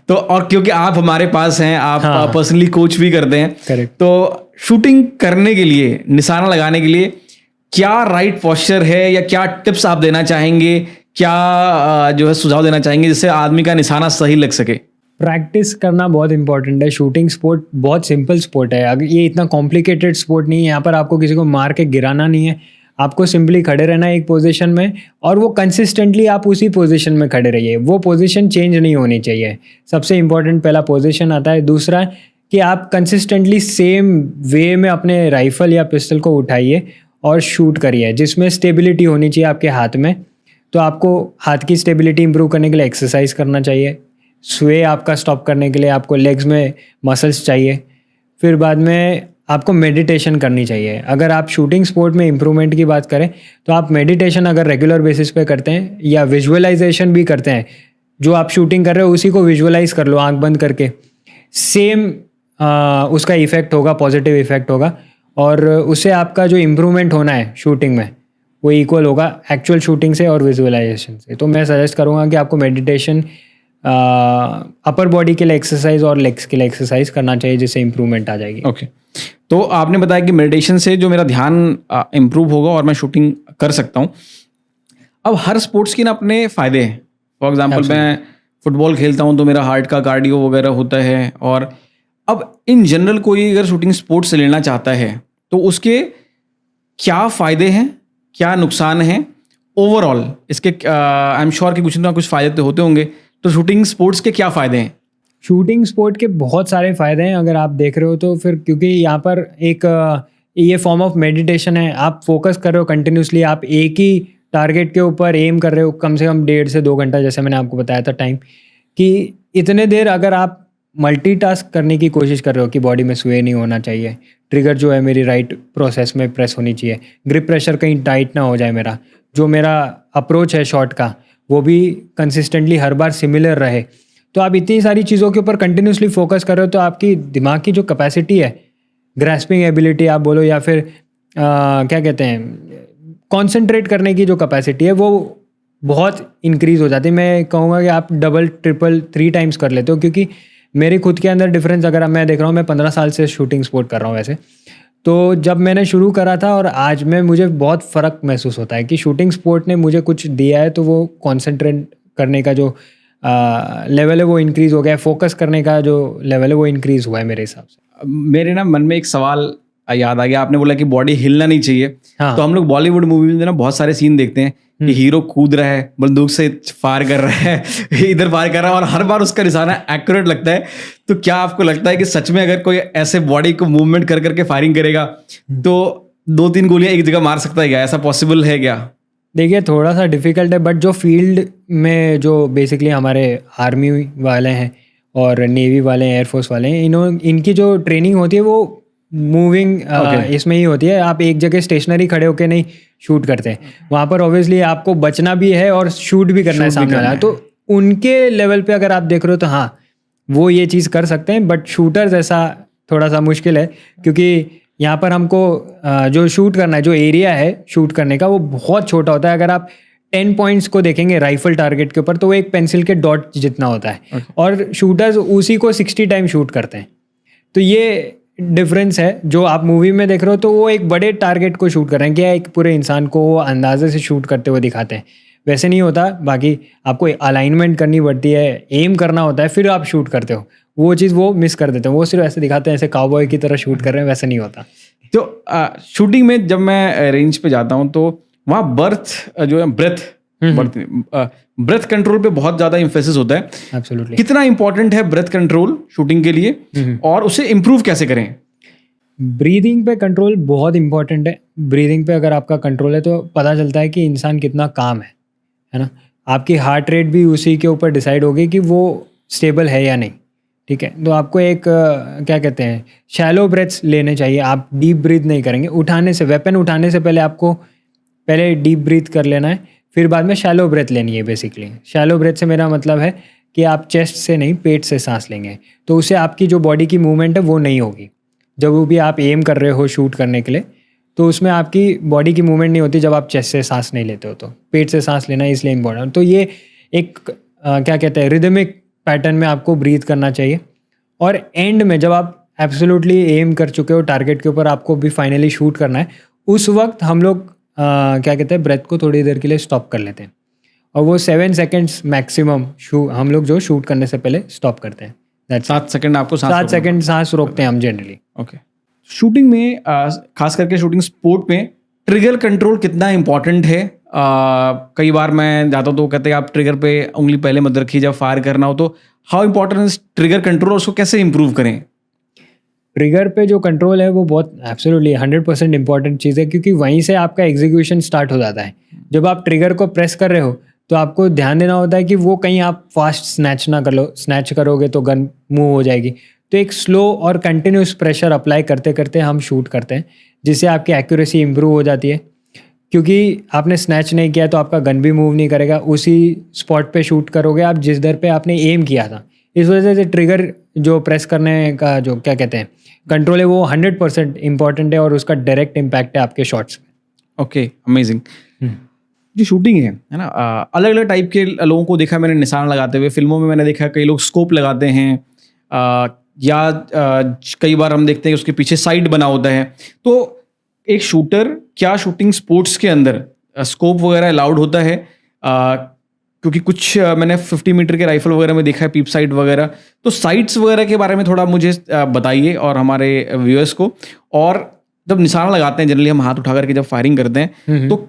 तो और क्योंकि आप हमारे पास हैं, आप पर्सनली कोच भी करते हैं, करेक्ट। तो शूटिंग करने के लिए, निशाना लगाने के लिए क्या राइट पोस्चर है, या क्या टिप्स आप देना चाहेंगे, क्या जो है सुझाव देना चाहेंगे जिससे आदमी का निशाना सही लग सके? प्रैक्टिस करना बहुत इंपॉर्टेंट है। शूटिंग स्पोर्ट बहुत सिंपल स्पोर्ट है, अगर ये इतना कॉम्प्लिकेटेड स्पोर्ट नहीं है। यहाँ पर आपको किसी को मार के गिराना नहीं है, आपको सिंपली खड़े रहना है एक पोजीशन में, और वो कंसिस्टेंटली आप उसी पोजीशन में खड़े रहिए, वो पोजीशन चेंज नहीं होनी चाहिए। सबसे इंपॉर्टेंट पहला पोजीशन आता है। दूसरा कि आप कंसिस्टेंटली सेम वे में अपने राइफल या पिस्टल को उठाइए और शूट करिए, जिसमें स्टेबिलिटी होनी चाहिए आपके हाथ में। तो आपको हाथ की स्टेबिलिटी इंप्रूव करने के लिए एक्सरसाइज करना चाहिए। स्वे आपका स्टॉप करने के लिए आपको लेग्स में मसल्स चाहिए। फिर बाद में आपको मेडिटेशन करनी चाहिए। अगर आप शूटिंग स्पोर्ट में इम्प्रूवमेंट की बात करें तो आप मेडिटेशन अगर रेगुलर बेसिस पे करते हैं या विजुअलाइजेशन भी करते हैं, जो आप शूटिंग कर रहे हो उसी को विजुअलाइज कर लो आंख बंद करके, सेम उसका इफेक्ट होगा, पॉजिटिव इफेक्ट होगा, और उससे आपका जो इम्प्रूवमेंट होना है शूटिंग में वो इक्वल होगा एक्चुअल शूटिंग से और विजुअलाइजेशन से। तो मैं सजेस्ट करूँगा कि आपको मेडिटेशन, अपर बॉडी के लिए एक्सरसाइज और लेग्स के लिए एक्सरसाइज करना चाहिए, जिससे इम्प्रूवमेंट आ जाएगी। ओके, तो आपने बताया कि मेडिटेशन से जो मेरा ध्यान इम्प्रूव होगा और मैं शूटिंग कर सकता हूँ। अब हर स्पोर्ट्स के ना अपने फ़ायदे हैं। फॉर एग्जांपल मैं फुटबॉल खेलता हूँ तो मेरा हार्ट का कार्डियो वगैरह होता है, और अब इन जनरल कोई अगर शूटिंग स्पोर्ट्स लेना चाहता है तो उसके क्या फ़ायदे हैं, क्या नुकसान हैं ओवरऑल इसके? आई एम श्योर कि कुछ ना कुछ फ़ायदे तो होते होंगे, तो शूटिंग स्पोर्ट्स के क्या फ़ायदे हैं? शूटिंग स्पोर्ट के बहुत सारे फ़ायदे हैं अगर आप देख रहे हो तो। फिर क्योंकि यहाँ पर एक ये फॉर्म ऑफ मेडिटेशन है, आप फोकस कर रहे हो कंटिन्यूसली, आप एक ही टारगेट के ऊपर एम कर रहे हो कम से कम 1.5 से 2 घंटा, जैसे मैंने आपको बताया था टाइम, कि इतने देर अगर आप मल्टीटास्क करने की कोशिश कर रहे हो कि बॉडी में स्वे नहीं होना चाहिए, ट्रिगर जो है मेरी राइट प्रोसेस में प्रेस होनी चाहिए, ग्रिप प्रेशर कहीं टाइट ना हो जाए, मेरा जो मेरा अप्रोच है शॉट का वो भी कंसिस्टेंटली हर बार सिमिलर रहे, तो आप इतनी सारी चीज़ों के ऊपर कंटिन्यूसली फोकस कर रहे हो, तो आपकी दिमाग की जो कैपेसिटी है, ग्रैस्पिंग एबिलिटी आप बोलो, या फिर क्या कहते हैं, कंसंट्रेट करने की जो कैपेसिटी है, वो बहुत इंक्रीज़ हो जाती है। मैं कहूँगा कि आप डबल, ट्रिपल, 3 टाइम्स कर लेते हो, क्योंकि मेरे खुद के अंदर डिफरेंस अगर मैं देख रहा हूँ, मैं 15 साल से शूटिंग स्पोर्ट कर रहा हूँ वैसे, तो जब मैंने शुरू करा था और आज में मुझे बहुत फ़र्क महसूस होता है कि शूटिंग स्पोर्ट ने मुझे कुछ दिया है, तो वो कॉन्सेंट्रेट करने का जो लेवल है वो इंक्रीज़ हो गया है, फोकस करने का जो लेवल है वो इंक्रीज़ हुआ है मेरे हिसाब से। मेरे ना मन में एक सवाल याद आ गया, आपने बोला कि बॉडी हिलना नहीं चाहिए। हाँ। तो हम लोग बॉलीवुड मूवी में ना बहुत सारे सीन देखते हैं कि हीरो कूद रहा है, बंदूक से फायर कर रहा है, इधर फायर कर रहा है, और हर बार उसका निशाना एक्यूरेट लगता है। तो क्या आपको लगता है कि सच में अगर कोई ऐसे बॉडी को मूवमेंट कर करके फायरिंग करेगा तो 2-3 गोलियां एक जगह मार सकता है क्या? ऐसा पॉसिबल है क्या? देखिए, थोड़ा सा डिफ़िकल्ट है, बट जो फील्ड में जो बेसिकली हमारे आर्मी वाले हैं और नेवी वाले हैं, एयरफोर्स वाले हैं, इनकी जो ट्रेनिंग होती है वो मूविंग इसमें ही होती है। आप एक जगह स्टेशनरी खड़े होकर नहीं शूट करते, वहाँ पर ऑब्वियसली आपको बचना भी है और शूट भी करना है सामने वाला। तो उनके लेवल पे अगर आप देख रहे हो तो हाँ, वो ये चीज़ कर सकते हैं, बट शूटर्स ऐसा थोड़ा सा मुश्किल है, क्योंकि यहाँ पर हमको जो शूट करना है, जो एरिया है शूट करने का, वो बहुत छोटा होता है। अगर आप 10 पॉइंट्स को देखेंगे राइफल टारगेट के ऊपर तो वो एक पेंसिल के डॉट जितना होता है और शूटर्स उसी को 60 टाइम शूट करते हैं। तो ये डिफरेंस है, जो आप मूवी में देख रहे हो तो वो एक बड़े टारगेट को शूट कर रहे हैं, क्या एक पूरे इंसान को वो अंदाजे से शूट करते हुए दिखाते हैं, वैसे नहीं होता। बाकी आपको अलाइनमेंट करनी पड़ती है, एम करना होता है, फिर आप शूट करते हो, वो चीज़ वो मिस कर देते हैं। वो सिर्फ ऐसे दिखाते हैं ऐसे काउबॉय की तरह शूट कर रहे हैं, वैसे नहीं होता। तो शूटिंग में जब मैं रेंज पे जाता हूँ तो वहाँ बर्थ जो है ब्रेथ कंट्रोल पे बहुत ज्यादा इम्फेसिस होता है। एब्सोल्युटली। कितना इंपॉर्टेंट है ब्रेथ कंट्रोल शूटिंग के लिए और उसे इम्प्रूव कैसे करें? ब्रीदिंग पे कंट्रोल बहुत इंपॉर्टेंट है। ब्रीदिंग पे अगर आपका कंट्रोल है तो पता चलता है कि इंसान कितना काम है ना। आपकी हार्ट रेट भी उसी के ऊपर डिसाइड होगी कि वो स्टेबल है या नहीं, ठीक है। तो आपको एक क्या कहते हैं शैलो ब्रेथ्स लेने चाहिए। आप डीप ब्रीथ नहीं करेंगे, उठाने से वेपन उठाने से पहले आपको पहले डीप ब्रीथ कर लेना है, फिर बाद में शैलो ब्रेथ लेनी है। बेसिकली शैलो ब्रेथ से मेरा मतलब है कि आप चेस्ट से नहीं पेट से सांस लेंगे, तो उससे आपकी जो बॉडी की मूवमेंट है वो नहीं होगी। जब वो भी आप एम कर रहे हो शूट करने के लिए तो उसमें आपकी बॉडी की मूवमेंट नहीं होती जब आप चेस्ट से सांस नहीं लेते हो। तो पेट से सांस लेना है इसलिए इम्पोर्टेंट। तो ये एक क्या कहते हैं रिदमिक पैटर्न में आपको ब्रीथ करना चाहिए। और एंड में जब आप एब्सोल्युटली एम कर चुके हो टारगेट के ऊपर, आपको भी फाइनली शूट करना है, उस वक्त हम लोग क्या कहते हैं ब्रेथ को थोड़ी देर के लिए स्टॉप कर लेते हैं और वो 7 सेकेंड्स मैक्सिमम हम लोग जो शूट करने से पहले स्टॉप करते हैं। 7 सेकंड आपको 7 सेकेंड सांस रोकते हैं हम जनरली। ओके। शूटिंग में खास करके शूटिंग स्पोर्ट में ट्रिगर कंट्रोल कितना इंपॉर्टेंट है? कई बार मैं जाता हूँ तो कहते हैं आप ट्रिगर पे उंगली पहले मत रखिए जब फायर करना हो। तो how important is trigger control, उसको कैसे इंप्रूव करें? ट्रिगर पे जो कंट्रोल है वो बहुत एब्सोल्युटली 100% इंपॉर्टेंट चीज़ है, क्योंकि वहीं से आपका एग्जीक्यूशन स्टार्ट हो जाता है। जब आप ट्रिगर को प्रेस कर रहे हो तो आपको ध्यान देना होता है कि वो कहीं आप फास्ट स्नैच ना कर लो। स्नैच करोगे तो गन मूव हो जाएगी। तो एक स्लो और कंटिन्यूस प्रेशर अप्लाई करते करते हम शूट करते हैं, जिससे आपकी एक्यूरेसी इंप्रूव हो जाती है। क्योंकि आपने स्नैच नहीं किया तो आपका गन भी मूव नहीं करेगा, उसी स्पॉट पे शूट करोगे आप जिस दर पे आपने एम किया था। इस वजह से ट्रिगर जो प्रेस करने का जो क्या कहते हैं कंट्रोल है वो 100% इंपॉर्टेंट है और उसका डायरेक्ट इम्पैक्ट है आपके शॉट्स पे। Okay, amazing. जो शूटिंग है ना, अलग अलग टाइप के लोगों को देखा मैंने निशान लगाते हुए। फिल्मों में मैंने देखा कई लोग स्कोप लगाते हैं या कई बार हम देखते हैं उसके पीछे साइड बना होता है। तो एक शूटर क्या शूटिंग स्पोर्ट्स के अंदर स्कोप वगैरह अलाउड होता है? क्योंकि कुछ मैंने 50 मीटर के राइफल वगैरह में देखा है पीप साइट वगैरह। तो साइट्स वगैरह के बारे में थोड़ा मुझे बताइए और हमारे व्यूअर्स को। और जब निशाना लगाते हैं जनरली हम हाथ उठा करके जब फायरिंग करते हैं तो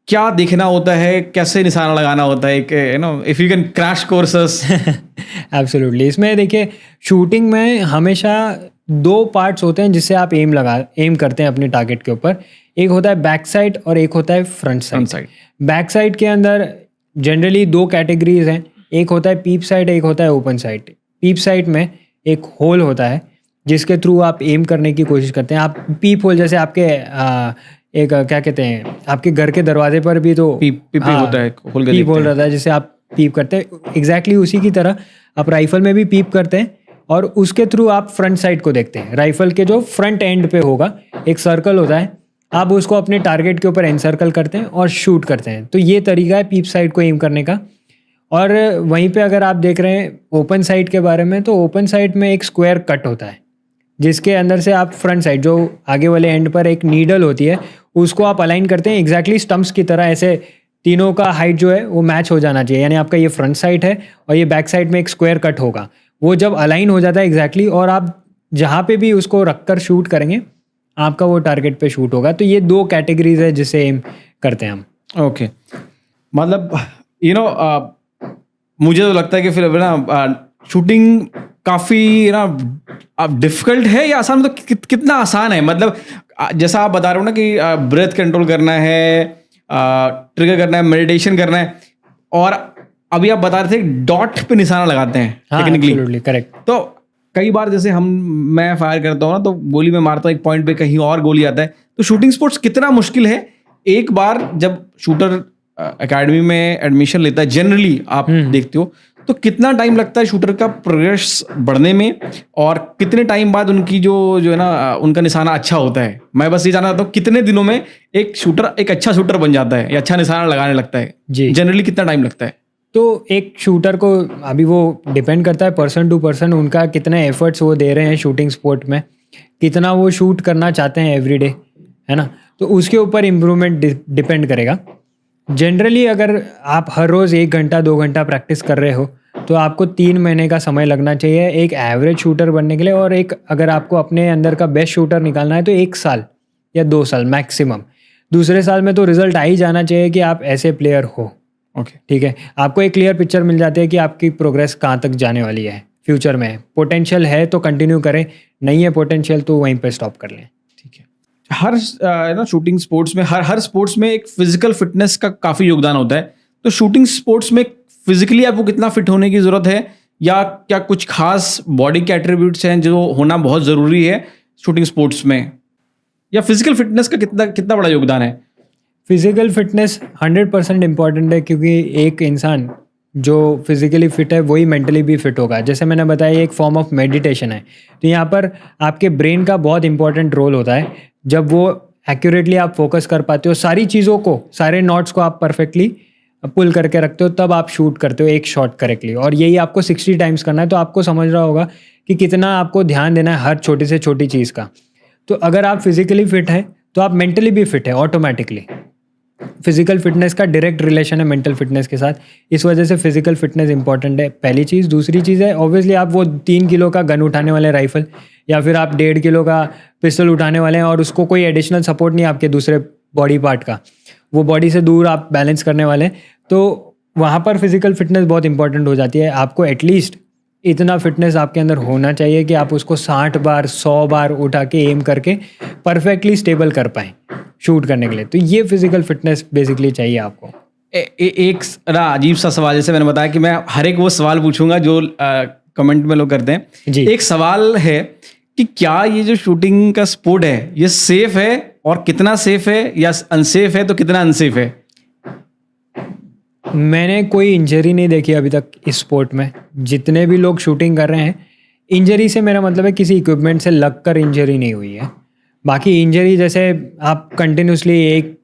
क्या देखना होता है, कैसे निशाना लगाना होता है, you know if you can crash courses. Absolutely. इसमें देखिए शूटिंग में हमेशा 2 पार्ट्स होते हैं जिससे आप एम करते हैं अपने टारगेट के ऊपर। एक होता है बैक साइड और एक होता है फ्रंट साइड। बैक साइड के अंदर जनरली 2 कैटेगरीज हैं, एक होता है पीप साइड, एक होता है ओपन साइड। पीप साइड में एक होल होता है जिसके थ्रू आप एम करने की कोशिश करते हैं। आप पीप होल जैसे आपके एक क्या कहते हैं आपके घर के दरवाजे पर भी तो पीप होता है, पीप होल रहता है जिससे आप पीप करते हैं। एग्जैक्टली उसी की तरह आप राइफल में भी पीप करते हैं और उसके थ्रू आप फ्रंट साइड को देखते हैं। राइफल के जो फ्रंट एंड पे होगा एक सर्कल होता है, आप उसको अपने टारगेट के ऊपर एनसर्कल करते हैं और शूट करते हैं। तो ये तरीका है पीप साइड को एम करने का। और वहीं पे अगर आप देख रहे हैं ओपन साइड के बारे में, तो ओपन साइड में एक स्क्वायर कट होता है जिसके अंदर से आप फ्रंट साइड जो आगे वाले एंड पर एक नीडल होती है उसको आप अलाइन करते हैं एग्जैक्टली स्टम्प्स की तरह। ऐसे तीनों का हाइट जो है वो मैच हो जाना चाहिए, यानी आपका ये फ्रंट साइड है और ये बैक साइड में एक स्क्वायर कट होगा। वो जब अलाइन हो जाता है एग्जैक्टली और आप जहाँ पे भी उसको रखकर शूट करेंगे आपका वो टारगेट पे शूट होगा। तो ये 2 कैटेगरीज है जिसे एम करते हैं हम। ओके, मतलब यू नो मुझे तो लगता है कि फिर ना शूटिंग काफ़ी ना डिफिकल्ट है या आसान, मतलब कितना आसान है? मतलब जैसा आप बता रहे हो ना कि ब्रेथ कंट्रोल करना है, ट्रिगर करना है, मेडिटेशन करना है, और अभी आप बता रहे थे डॉट पे निशाना लगाते हैं टेक्निकली। करेक्ट। तो कई बार जैसे मैं फायर करता हूँ ना तो गोली में मारता हूँ एक पॉइंट पे, कहीं और गोली आता है। तो शूटिंग स्पोर्ट्स कितना मुश्किल है? एक बार जब शूटर एकेडमी में एडमिशन लेता है जनरली आप देखते हो तो कितना टाइम लगता है शूटर का प्रोग्रेस बढ़ने में, और कितने टाइम बाद उनकी जो है ना उनका निशाना अच्छा होता है? मैं बस ये जानना चाहता हूँ कितने दिनों में एक शूटर एक अच्छा शूटर बन जाता है या अच्छा निशाना लगाने लगता है? जी, जनरली कितना टाइम लगता है? तो एक शूटर को अभी वो डिपेंड करता है पर्सन टू पर्सन, उनका कितने एफर्ट्स वो दे रहे हैं शूटिंग स्पोर्ट में, कितना वो शूट करना चाहते हैं एवरीडे, है ना, तो उसके ऊपर इम्प्रूवमेंट डिपेंड करेगा। जनरली अगर आप हर रोज़ 1 घंटा 2 घंटा प्रैक्टिस कर रहे हो तो आपको 3 महीने का समय लगना चाहिए एक एवरेज शूटर बनने के लिए, और एक अगर आपको अपने अंदर का बेस्ट शूटर निकालना है तो 1 साल या 2 साल मैक्सिमम। दूसरे साल में तो रिजल्ट आ ही जाना चाहिए कि आप ऐसे प्लेयर हो। ओके, ठीक है, आपको एक क्लियर पिक्चर मिल जाती है कि आपकी प्रोग्रेस कहाँ तक जाने वाली है फ्यूचर में। पोटेंशियल है तो कंटिन्यू करें, नहीं है पोटेंशियल तो वहीं पे स्टॉप कर लें। ठीक है। हर ना शूटिंग स्पोर्ट्स में हर स्पोर्ट्स में एक फिजिकल फिटनेस का काफ़ी योगदान होता है। तो शूटिंग स्पोर्ट्स में फिजिकली आपको कितना फिट होने की ज़रूरत है, या क्या कुछ खास बॉडी के एट्रीब्यूट्स हैं जो होना बहुत ज़रूरी है शूटिंग स्पोर्ट्स में, या फिजिकल फिटनेस का कितना बड़ा योगदान है? फिजिकल फिटनेस 100% इम्पॉर्टेंट है, क्योंकि एक इंसान जो फिजिकली फिट है वही मेंटली भी फिट होगा। जैसे मैंने बताया एक फॉर्म ऑफ मेडिटेशन है, तो यहाँ पर आपके ब्रेन का बहुत इंपॉर्टेंट रोल होता है। जब वो एक्यूरेटली आप फोकस कर पाते हो, सारी चीज़ों को, सारे नॉट्स को आप परफेक्टली पुल करके रखते हो, तब आप शूट करते हो एक शॉट करेक्टली। और यही आपको 60 टाइम्स करना है, तो आपको समझ रहा होगा कि कितना आपको ध्यान देना है हर छोटी से छोटी चीज़ का। तो अगर आप फिजिकली फिट हैं तो आप मेंटली भी फिट है ऑटोमेटिकली। फिजिकल फिटनेस का डायरेक्ट रिलेशन है मेंटल फिटनेस के साथ, इस वजह से फिजिकल फिटनेस इंपॉर्टेंट है, पहली चीज़। दूसरी चीज़ है ऑब्वियसली आप वो 3 किलो का गन उठाने वाले राइफल, या फिर आप 1.5 किलो का पिस्टल उठाने वाले हैं और उसको कोई एडिशनल सपोर्ट नहीं आपके दूसरे बॉडी पार्ट का, वो बॉडी से दूर आप बैलेंस करने वाले हैं, तो वहाँ पर फिजिकल फिटनेस बहुत इंपॉर्टेंट हो जाती है। आपको एटलीस्ट इतना फिटनेस आपके अंदर होना चाहिए कि आप उसको 60 बार 100 बार उठा के एम करके परफेक्टली स्टेबल कर पाएँ शूट करने के लिए। तो ये फिजिकल फिटनेस बेसिकली चाहिए आपको। एक अजीब सा सवाल, जैसे मैंने बताया कि मैं हर एक वो सवाल पूछूंगा जो कमेंट में लोग करते हैं जी। एक सवाल है कि क्या ये जो शूटिंग का स्पोर्ट है ये सेफ है, और कितना सेफ है, या अनसेफ है तो कितना अनसेफ है? मैंने कोई इंजरी नहीं देखी अभी तक इस स्पोर्ट में। जितने भी लोग शूटिंग कर रहे हैं, इंजरी से मेरा मतलब है किसी इक्विपमेंट से लगकर इंजरी नहीं हुई है। बाकी इंजरी जैसे आप कंटिन्यूसली एक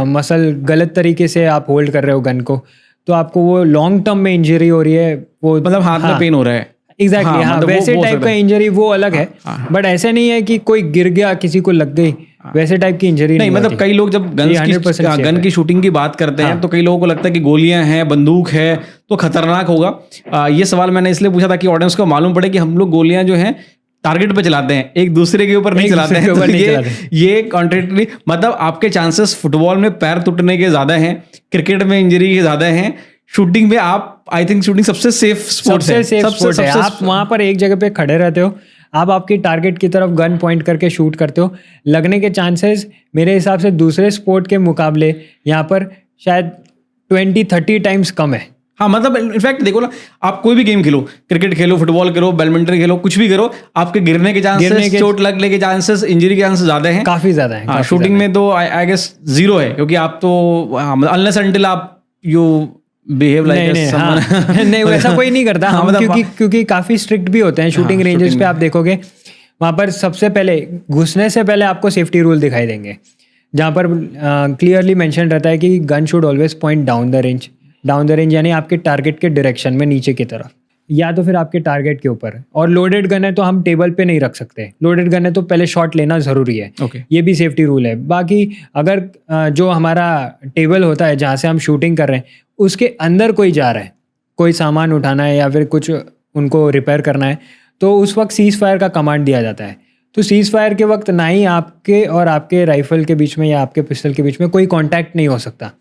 मसल गलत तरीके से आप होल्ड कर रहे हो गन को, तो आपको वो लॉन्ग टर्म में इंजरी हो रही है, वो मतलब हाथ में पेन हो रहा है। एग्जैक्टली, हाँ, मतलब वैसे टाइप का इंजरी वो अलग है। बट ऐसे नहीं है कि कोई गिर गया किसी को लग गई, वैसे टाइप की इंजरी नहीं। मतलब कई लोग जब गन की शूटिंग की बात करते हैं तो कई लोगों को लगता है कि गोलियां हैं, बंदूक है तो खतरनाक होगा। ये सवाल मैंने इसलिए पूछा था कि ऑडियंस को मालूम पड़े कि हम लोग गोलियां जो हैं टारगेट पे चलाते हैं, एक दूसरे के ऊपर नहीं चलाते हैं। तो ये कॉन्ट्रेक्टली मतलब आपके चांसेस फुटबॉल में पैर टूटने के ज्यादा हैं, क्रिकेट में इंजरी के ज्यादा हैं, शूटिंग में आप आई थिंक शूटिंग सबसे सेफ स्पोर्ट है। आप वहां पर एक जगह पे खड़े रहते हो, आप आपकी टारगेट की तरफ गन पॉइंट करके शूट करते हो, लगने के चांसेस मेरे हिसाब से दूसरे स्पोर्ट के मुकाबले यहाँ पर शायद 20-30 टाइम्स कम है। हाँ, मतलब इनफैक्ट देखो ना, आप कोई भी गेम खेलो, क्रिकेट खेलो, फुटबॉल करो, बैडमिंटन खेलो, कुछ भी करो, आपके गिरने के चांसेस, चोट लगने के चांसेस, इंजरी के चांसेस ज्यादा हैं, काफी ज्यादा है। हाँ, शूटिंग में तो आई गेस 0 है, क्योंकि आप तो अनलेस अनटिल आप यू बिहेव लाइक नहीं वैसा कोई नहीं करता। हाँ, क्योंकि काफी स्ट्रिक्ट भी होते हैं शूटिंग रेंजेस पे। आप देखोगे वहां पर सबसे पहले घुसने से पहले आपको सेफ्टी रूल दिखाई देंगे, जहाँ पर क्लियरली मेंशन रहता है कि gun should always point down the range, यानी आपके टारगेट के डायरेक्शन में, नीचे की तरफ, या तो फिर आपके टारगेट के ऊपर। और लोडेड गन है तो हम टेबल पे नहीं रख सकते, लोडेड गन है तो पहले शॉट लेना ज़रूरी है। ये भी सेफ्टी रूल है। बाकी अगर जो हमारा टेबल होता है जहाँ से हम शूटिंग कर रहे हैं उसके अंदर कोई जा रहा है, कोई सामान उठाना है या फिर कुछ उनको रिपेयर करना है, तो उस वक्त सीज फायर का कमांड दिया जाता है। तो सीज फायर के वक्त ना ही आपके और आपके राइफल के बीच में या आपके पिस्टल के बीच में कोई कांटेक्ट नहीं हो सकता।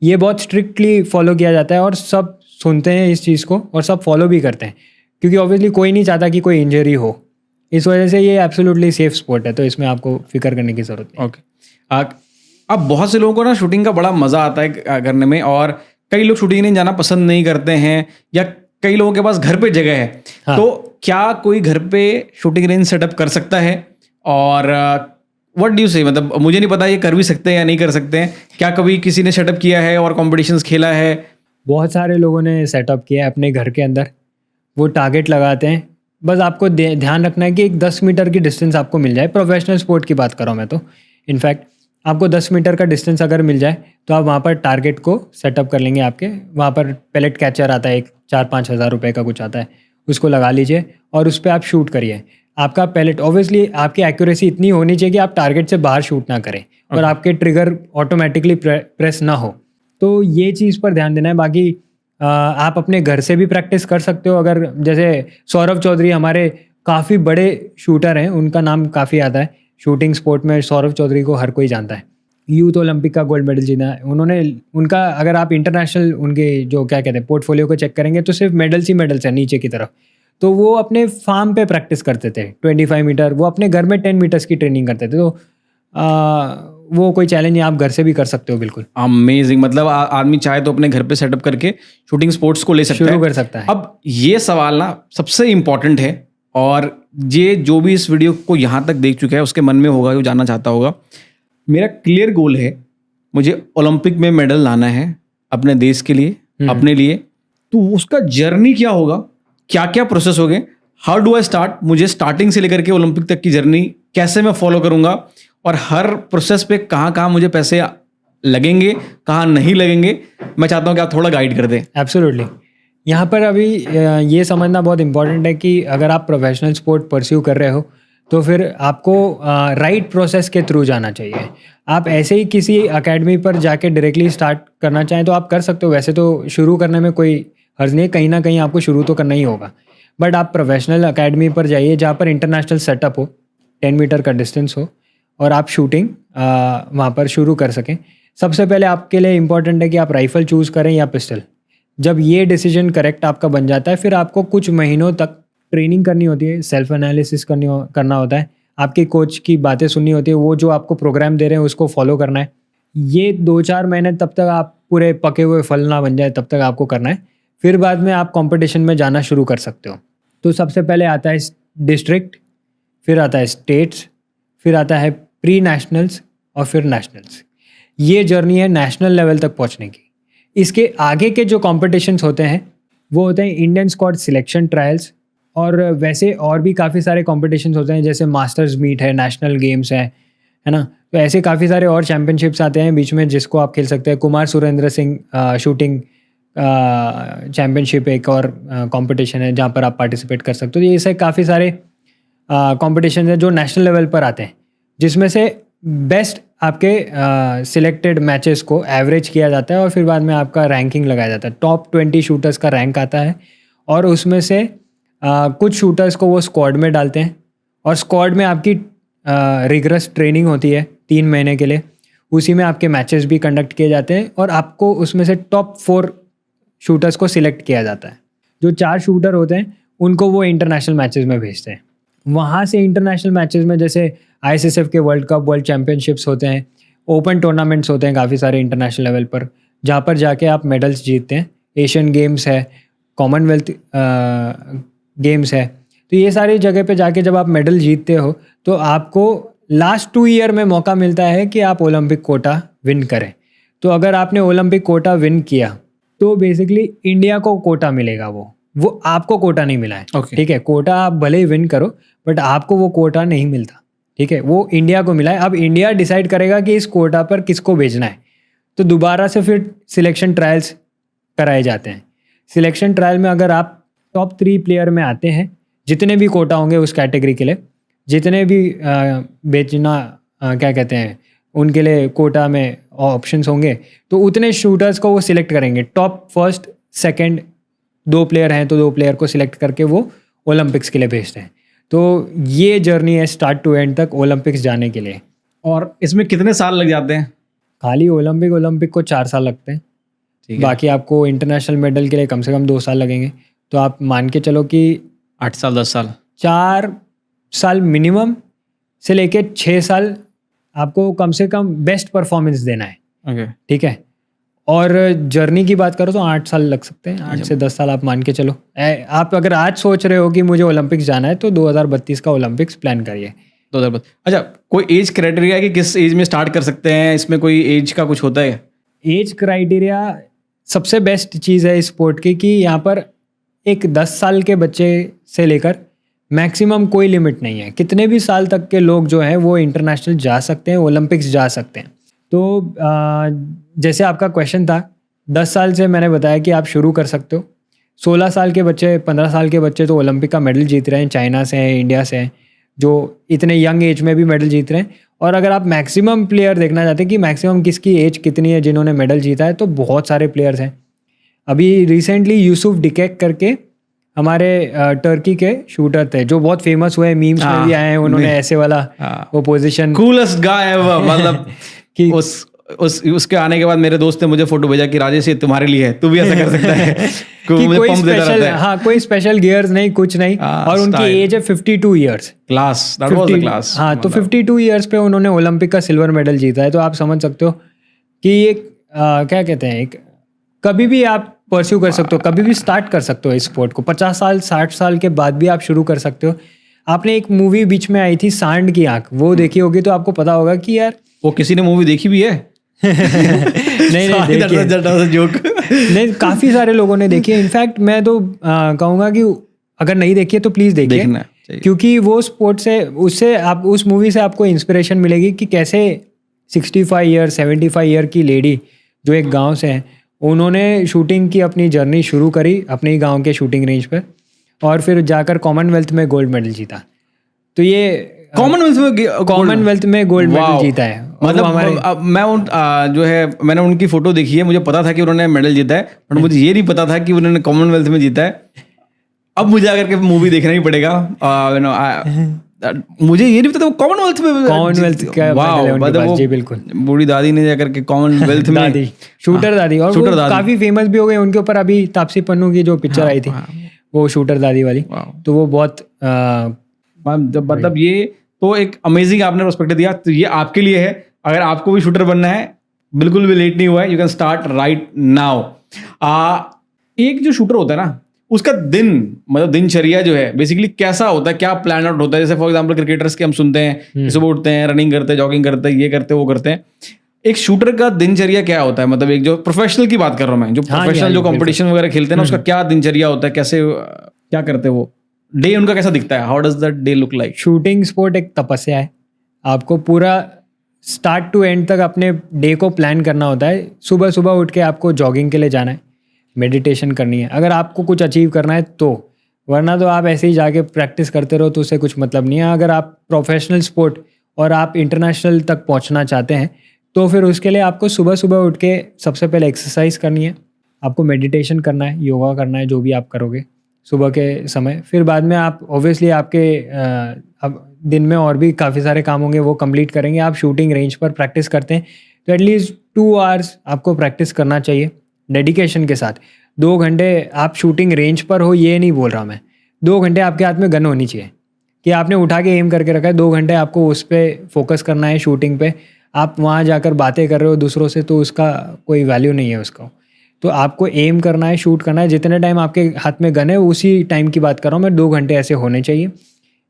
ये बहुत स्ट्रिक्टली फॉलो किया जाता है और सब सुनते हैं इस चीज़ को और सब फॉलो भी करते हैं, क्योंकि ऑब्वियसली कोई नहीं चाहता कि कोई इंजरी हो। इस वजह से ये एब्सोल्युटली सेफ स्पोर्ट है, तो इसमें आपको फिक्र करने की ज़रूरत नहीं। ओके, अब बहुत से लोगों को ना शूटिंग का बड़ा मज़ा आता है करने में, और कई लोग शूटिंग नहीं जाना पसंद नहीं करते हैं, या कई लोगों के पास घर पे जगह है। हाँ। तो क्या कोई घर पे शूटिंग रेंज सेटअप कर सकता है? और व्हाट डू यू से, मतलब मुझे नहीं पता ये कर भी सकते हैं या नहीं कर सकते हैं। क्या कभी किसी ने सेटअप किया है और कॉम्पिटिशन्स खेला है? बहुत सारे लोगों ने सेटअप किया है अपने घर के अंदर, वो टारगेट लगाते हैं। बस आपको ध्यान रखना है कि एक 10 मीटर की डिस्टेंस आपको मिल जाए। प्रोफेशनल स्पोर्ट की बात कर रहा हूँ मैं तो। इनफैक्ट आपको 10 मीटर का डिस्टेंस अगर मिल जाए तो आप वहाँ पर टारगेट को सेटअप कर लेंगे। आपके वहाँ पर पैलेट कैचर आता है, एक 4-5 हज़ार रुपये का कुछ आता है, उसको लगा लीजिए और उस पर आप शूट करिए। आपका पैलेट ऑब्वियसली आपकी एक्यूरेसी इतनी होनी चाहिए कि आप टारगेट से बाहर शूट ना करें और आपके ट्रिगर ऑटोमेटिकली प्रेस ना हो। तो ये चीज़ पर ध्यान देना है। बाकी आप अपने घर से भी प्रैक्टिस कर सकते हो। अगर जैसे सौरभ चौधरी हमारे काफ़ी बड़े शूटर हैं, उनका नाम काफ़ी आता है शूटिंग स्पोर्ट में। सौरभ चौधरी को हर कोई जानता है, यूथ ओलंपिक का गोल्ड मेडल जीता है उन्होंने। उनका अगर आप इंटरनेशनल उनके जो क्या कहते हैं पोर्टफोलियो को चेक करेंगे तो सिर्फ मेडल्स ही मेडल्स हैं नीचे की तरफ। तो वो अपने फार्म पे प्रैक्टिस करते थे 25 मीटर, वो अपने घर में 10 मीटर्स की ट्रेनिंग करते थे। तो वो कोई चैलेंज नहीं, आप घर से भी कर सकते हो बिल्कुल। अमेजिंग। मतलब आदमी चाहे तो अपने घर पे सेटअप करके शूटिंग स्पोर्ट्स को ले सकता है, शुरू कर सकता है। अब ये सवाल ना सबसे इम्पोर्टेंट है, और ये जो भी इस वीडियो को यहाँ तक देख चुका है उसके मन में होगा, वो जानना चाहता होगा। मेरा क्लियर गोल है, मुझे ओलंपिक में मेडल लाना है अपने देश के लिए, अपने लिए। तो उसका जर्नी क्या होगा, क्या क्या प्रोसेस हो गए, हाउ डू आई स्टार्ट, मुझे स्टार्टिंग से लेकर के ओलंपिक तक की जर्नी कैसे मैं फॉलो करूंगा, और हर प्रोसेस पे कहाँ कहाँ मुझे पैसे लगेंगे, कहाँ नहीं लगेंगे, मैं चाहता हूँ कि आप थोड़ा गाइड कर दें। एब्सोल्युटली। यहाँ पर अभी ये समझना बहुत इंपॉर्टेंट है कि अगर आप प्रोफेशनल स्पोर्ट परस्यू कर रहे हो तो फिर आपको राइट प्रोसेस के थ्रू जाना चाहिए। आप ऐसे ही किसी एकेडमी पर जाके डायरेक्टली स्टार्ट करना चाहें तो आप कर सकते हो। वैसे तो शुरू करने में कोई हर्ज नहीं है, कहीं ना कहीं आपको शुरू तो करना ही होगा। बट आप प्रोफेशनल एकेडमी पर जाइए जहाँ पर इंटरनेशनल सेटअप हो, 10 मीटर का डिस्टेंस हो और आप शूटिंग वहाँ पर शुरू कर सकें। सबसे पहले आपके लिए इम्पॉर्टेंट है कि आप राइफ़ल चूज़ करें या पिस्टल। जब ये डिसीजन करेक्ट आपका बन जाता है फिर आपको कुछ महीनों तक ट्रेनिंग करनी होती है, सेल्फ एनालिसिस करना होता है, आपके कोच की बातें सुननी होती है, वो जो आपको प्रोग्राम दे रहे हैं उसको फॉलो करना है। ये 2-4 महीने तब तक आप पूरे पके हुए फल ना बन जाए तब तक आपको करना है। फिर बाद में आप कंपटीशन में जाना शुरू कर सकते हो। तो सबसे पहले आता है डिस्ट्रिक्ट, फिर आता है स्टेट्स, फिर आता है प्री नेशनल्स और फिर नेशनल्स। ये जर्नी है नेशनल लेवल तक पहुंचने की। इसके आगे के जो कॉम्पिटिशन्स होते हैं वो होते हैं इंडियन स्क्वाड सिलेक्शन ट्रायल्स, और वैसे और भी काफ़ी सारे कॉम्पिटिशन्स होते हैं जैसे मास्टर्स मीट है, नेशनल गेम्स है ना। तो ऐसे काफ़ी सारे और चैम्पियनशिप्स आते हैं बीच में जिसको आप खेल सकते हैं। कुमार सुरेंद्र सिंह शूटिंग चैम्पियनशिप एक और कंपटीशन है जहाँ पर आप पार्टिसिपेट कर सकते हो। ये ऐसे काफ़ी सारे कंपटीशन हैं जो नेशनल लेवल पर आते हैं, जिसमें से बेस्ट आपके सिलेक्टेड मैचेस को एवरेज किया जाता है और फिर बाद में आपका रैंकिंग लगाया जाता है। टॉप 20 शूटर्स का रैंक आता है और उसमें से कुछ शूटर्स को वो स्क्वाड में डालते हैं, और स्क्वाड में आपकी रिगरस ट्रेनिंग होती है 3 महीने के लिए। उसी में आपके मैचेस भी कंडक्ट किए जाते हैं और आपको उसमें से टॉप 4 शूटर्स को सिलेक्ट किया जाता है। जो 4 शूटर होते हैं उनको वो इंटरनेशनल मैचेस में भेजते हैं। वहाँ से इंटरनेशनल मैचेस में जैसे ISSF के वर्ल्ड कप, वर्ल्ड चैम्पियनशिप्स होते हैं, ओपन टूर्नामेंट्स होते हैं काफ़ी सारे इंटरनेशनल लेवल पर, जहाँ पर जाके आप मेडल्स जीतते हैं। एशियन गेम्स है, कॉमनवेल्थ गेम्स है। तो ये सारी जगह पे जाके जब आप मेडल जीतते हो तो आपको लास्ट 2 ईयर में मौका मिलता है कि आप ओलंपिक कोटा विन करें। तो अगर आपने ओलंपिक कोटा विन किया तो बेसिकली इंडिया को कोटा मिलेगा, वो आपको कोटा नहीं मिला है। ठीक है, कोटा आप भले ही विन करो बट आपको वो कोटा नहीं मिलता। ठीक है, वो इंडिया को मिला है। अब इंडिया डिसाइड करेगा कि इस कोटा पर किसको भेजना है। तो दोबारा से फिर सिलेक्शन ट्रायल्स कराए जाते हैं। सिलेक्शन ट्रायल में अगर आप टॉप 3 प्लेयर में आते हैं, जितने भी कोटा होंगे उस कैटेगरी के लिए, जितने भी बेचना क्या कहते हैं उनके लिए कोटा में ऑप्शंस होंगे, तो उतने शूटर्स को वो सिलेक्ट करेंगे। टॉप फर्स्ट सेकंड 2 प्लेयर हैं तो 2 प्लेयर को सिलेक्ट करके वो ओलंपिक्स के लिए भेजते हैं। तो ये जर्नी है स्टार्ट टू एंड तक ओलंपिक्स जाने के लिए। और इसमें कितने साल लग जाते हैं? खाली ओलंपिक को 4 साल लगते हैं। बाकी आपको इंटरनेशनल मेडल के लिए कम से कम 2 साल लगेंगे। तो आप मान के चलो कि 8 साल 10 साल 4 साल मिनिमम से लेके 6 साल आपको कम से कम बेस्ट परफॉर्मेंस देना है। ठीक है, और जर्नी की बात करो तो 8 साल लग सकते हैं। 8 से 10 साल आप मान के चलो। आप अगर आज सोच रहे हो कि मुझे ओलंपिक्स जाना है तो 2032 का ओलंपिक्स प्लान करिए। 2032। अच्छा, कोई एज क्राइटेरिया है कि किस एज में स्टार्ट कर सकते हैं? इसमें कोई एज का कुछ होता है? एज क्राइटेरिया सबसे बेस्ट चीज़ है इस स्पोर्ट की कि यहाँ पर एक 10 साल के बच्चे से लेकर मैक्सिमम कोई लिमिट नहीं है, कितने भी साल तक के लोग जो हैं वो इंटरनेशनल जा सकते हैं, ओलंपिक्स जा सकते हैं। तो जैसे आपका क्वेश्चन था, 10 साल से मैंने बताया कि आप शुरू कर सकते हो। 16 साल के बच्चे, 15 साल के बच्चे तो ओलंपिक का मेडल जीत रहे हैं, चाइना से हैं, इंडिया से हैं, जो इतने यंग एज में भी मेडल जीत रहे हैं। और अगर आप मैक्सिमम प्लेयर देखना चाहते हैं कि मैक्सिमम किसकी एज कितनी है जिन्होंने मेडल जीता है, तो बहुत सारे प्लेयर्स हैं। अभी रिसेंटली यूसुफ डिकेक करके हमारे टर्की के शूटर थे जो बहुत फेमस हुए, मीम्स में भी आए हैं, उन्होंने ऐसे वाला वो पोजीशन, कूलेस्ट गाय एवर, मतलब कि उसके आने के बाद मेरे दोस्त ने मुझे फोटो भेजा कि राजेश ये तुम्हारे लिए है, तू भी ऐसा कर सकता है। कोई स्पेशल, हाँ, कोई स्पेशल गियर्स नहीं, कुछ नहीं। और उनकी एज है 52 years. Class, that was the class. हाँ, तो 52 ईयर्स पे उन्होंने ओलंपिक का सिल्वर मेडल जीता है। तो आप समझ सकते हो कि ये क्या कहते हैं, एक कभी भी आप परस्यू कर सकते हो, कभी भी स्टार्ट कर सकते हो इस स्पोर्ट को। 50 साल 60 साल के बाद भी आप शुरू कर सकते हो। आपने एक मूवी बीच में आई थी सांड की आंख, वो देखी होगी तो आपको पता होगा कि यार वो किसी ने मूवी देखी भी है। नहीं, जोक नहीं, काफी सारे लोगों ने देखी है। इनफैक्ट मैं तो कहूँगा कि अगर नहीं देखी है तो प्लीज देखिए, क्योंकि वो स्पोर्ट से, उससे आप, उस मूवी से आपको इंस्पिरेशन मिलेगी कि कैसे 65 ईयर 75 ईयर की लेडी जो एक गांव से है, उन्होंने शूटिंग की अपनी जर्नी शुरू करी अपने ही गांव के शूटिंग रेंज पर, और फिर जाकर कॉमनवेल्थ में गोल्ड मेडल जीता। तो ये कॉमनवेल्थ में गोल्ड मेडल जीता है। मतलब मैं जो है, मैंने उनकी फोटो देखी है, मुझे पता था कि उन्होंने मेडल जीता है, पर मुझे ये नहीं पता था कि उन्होंने कॉमनवेल्थ में जीता है। अब मुझे आकर के मूवी देखना ही पड़ेगा। मुझे ये नहीं पता था कॉमनवेल्थ का, जी बिल्कुल, बूढ़ी दादी ने जाकर के कॉमनवेल्थ में, दादी, शूटर दादी, और वो काफी फेमस भी हो गए। उनके ऊपर अभी तापसी पन्नू की जो पिक्चर आई थी, वो शूटर दादी वाली, तो वो बहुत मतलब ये तो एक अमेजिंग आपने पर्सपेक्टिव दिया। तो ये आपके लिए है, अगर आपको भी शूटर बनना है, बिल्कुल भी लेट नहीं हुआ है, you can start right now. एक जो शूटर होता है ना, उसका दिन, मतलब दिनचर्या जो है बेसिकली कैसा होता है, क्या प्लान आउट होता है? जैसे फॉर एग्जांपल क्रिकेटर्स के हम सुनते हैं, सुबह उठते हैं, रनिंग करते हैं, जॉगिंग करते हैं, ये करते हैं, वो करते हैं। एक शूटर का दिनचर्या क्या होता है? मतलब एक जो प्रोफेशनल की बात कर रहा हूँ मैं, जो प्रोफेशनल जो कंपटीशन वगैरह खेलते हैं ना, उसका क्या दिनचर्या होता है, कैसे क्या करते हैं वो, डे उनका कैसा दिखता है? How does that day look like? Shooting sport एक तपस्या है। आपको पूरा स्टार्ट टू एंड तक अपने डे को प्लान करना होता है। सुबह सुबह उठ के आपको जॉगिंग के लिए जाना है, मेडिटेशन करनी है, अगर आपको कुछ अचीव करना है तो, वरना तो आप ऐसे ही जाके प्रैक्टिस करते रहो तो उससे कुछ मतलब नहीं है। अगर आप प्रोफेशनल स्पोर्ट और आप इंटरनेशनल तक पहुंचना चाहते हैं तो फिर उसके लिए आपको सुबह सुबह उठ के सबसे पहले एक्सरसाइज करनी है, आपको मेडिटेशन करना है, योगा करना है, जो भी आप करोगे सुबह के समय। फिर बाद में आप ऑब्वियसली आपके अब दिन में और भी काफ़ी सारे काम होंगे, वो कंप्लीट करेंगे। आप शूटिंग रेंज पर प्रैक्टिस करते हैं तो एटलीस्ट 2 आवर्स आपको प्रैक्टिस करना चाहिए डेडिकेशन के साथ। 2 घंटे आप शूटिंग रेंज पर हो, ये नहीं बोल रहा मैं, 2 घंटे आपके हाथ में गन होनी चाहिए कि आपने उठा के एम करके रखा है, 2 घंटे आपको उस पर फोकस करना है, शूटिंग पे। आप वहाँ जाकर बातें कर रहे हो दूसरों से तो उसका कोई वैल्यू नहीं है उसका। तो आपको एम करना है, शूट करना है, जितने टाइम आपके हाथ में गन है उसी टाइम की बात कर रहा हूँ मैं, 2 घंटे ऐसे होने चाहिए।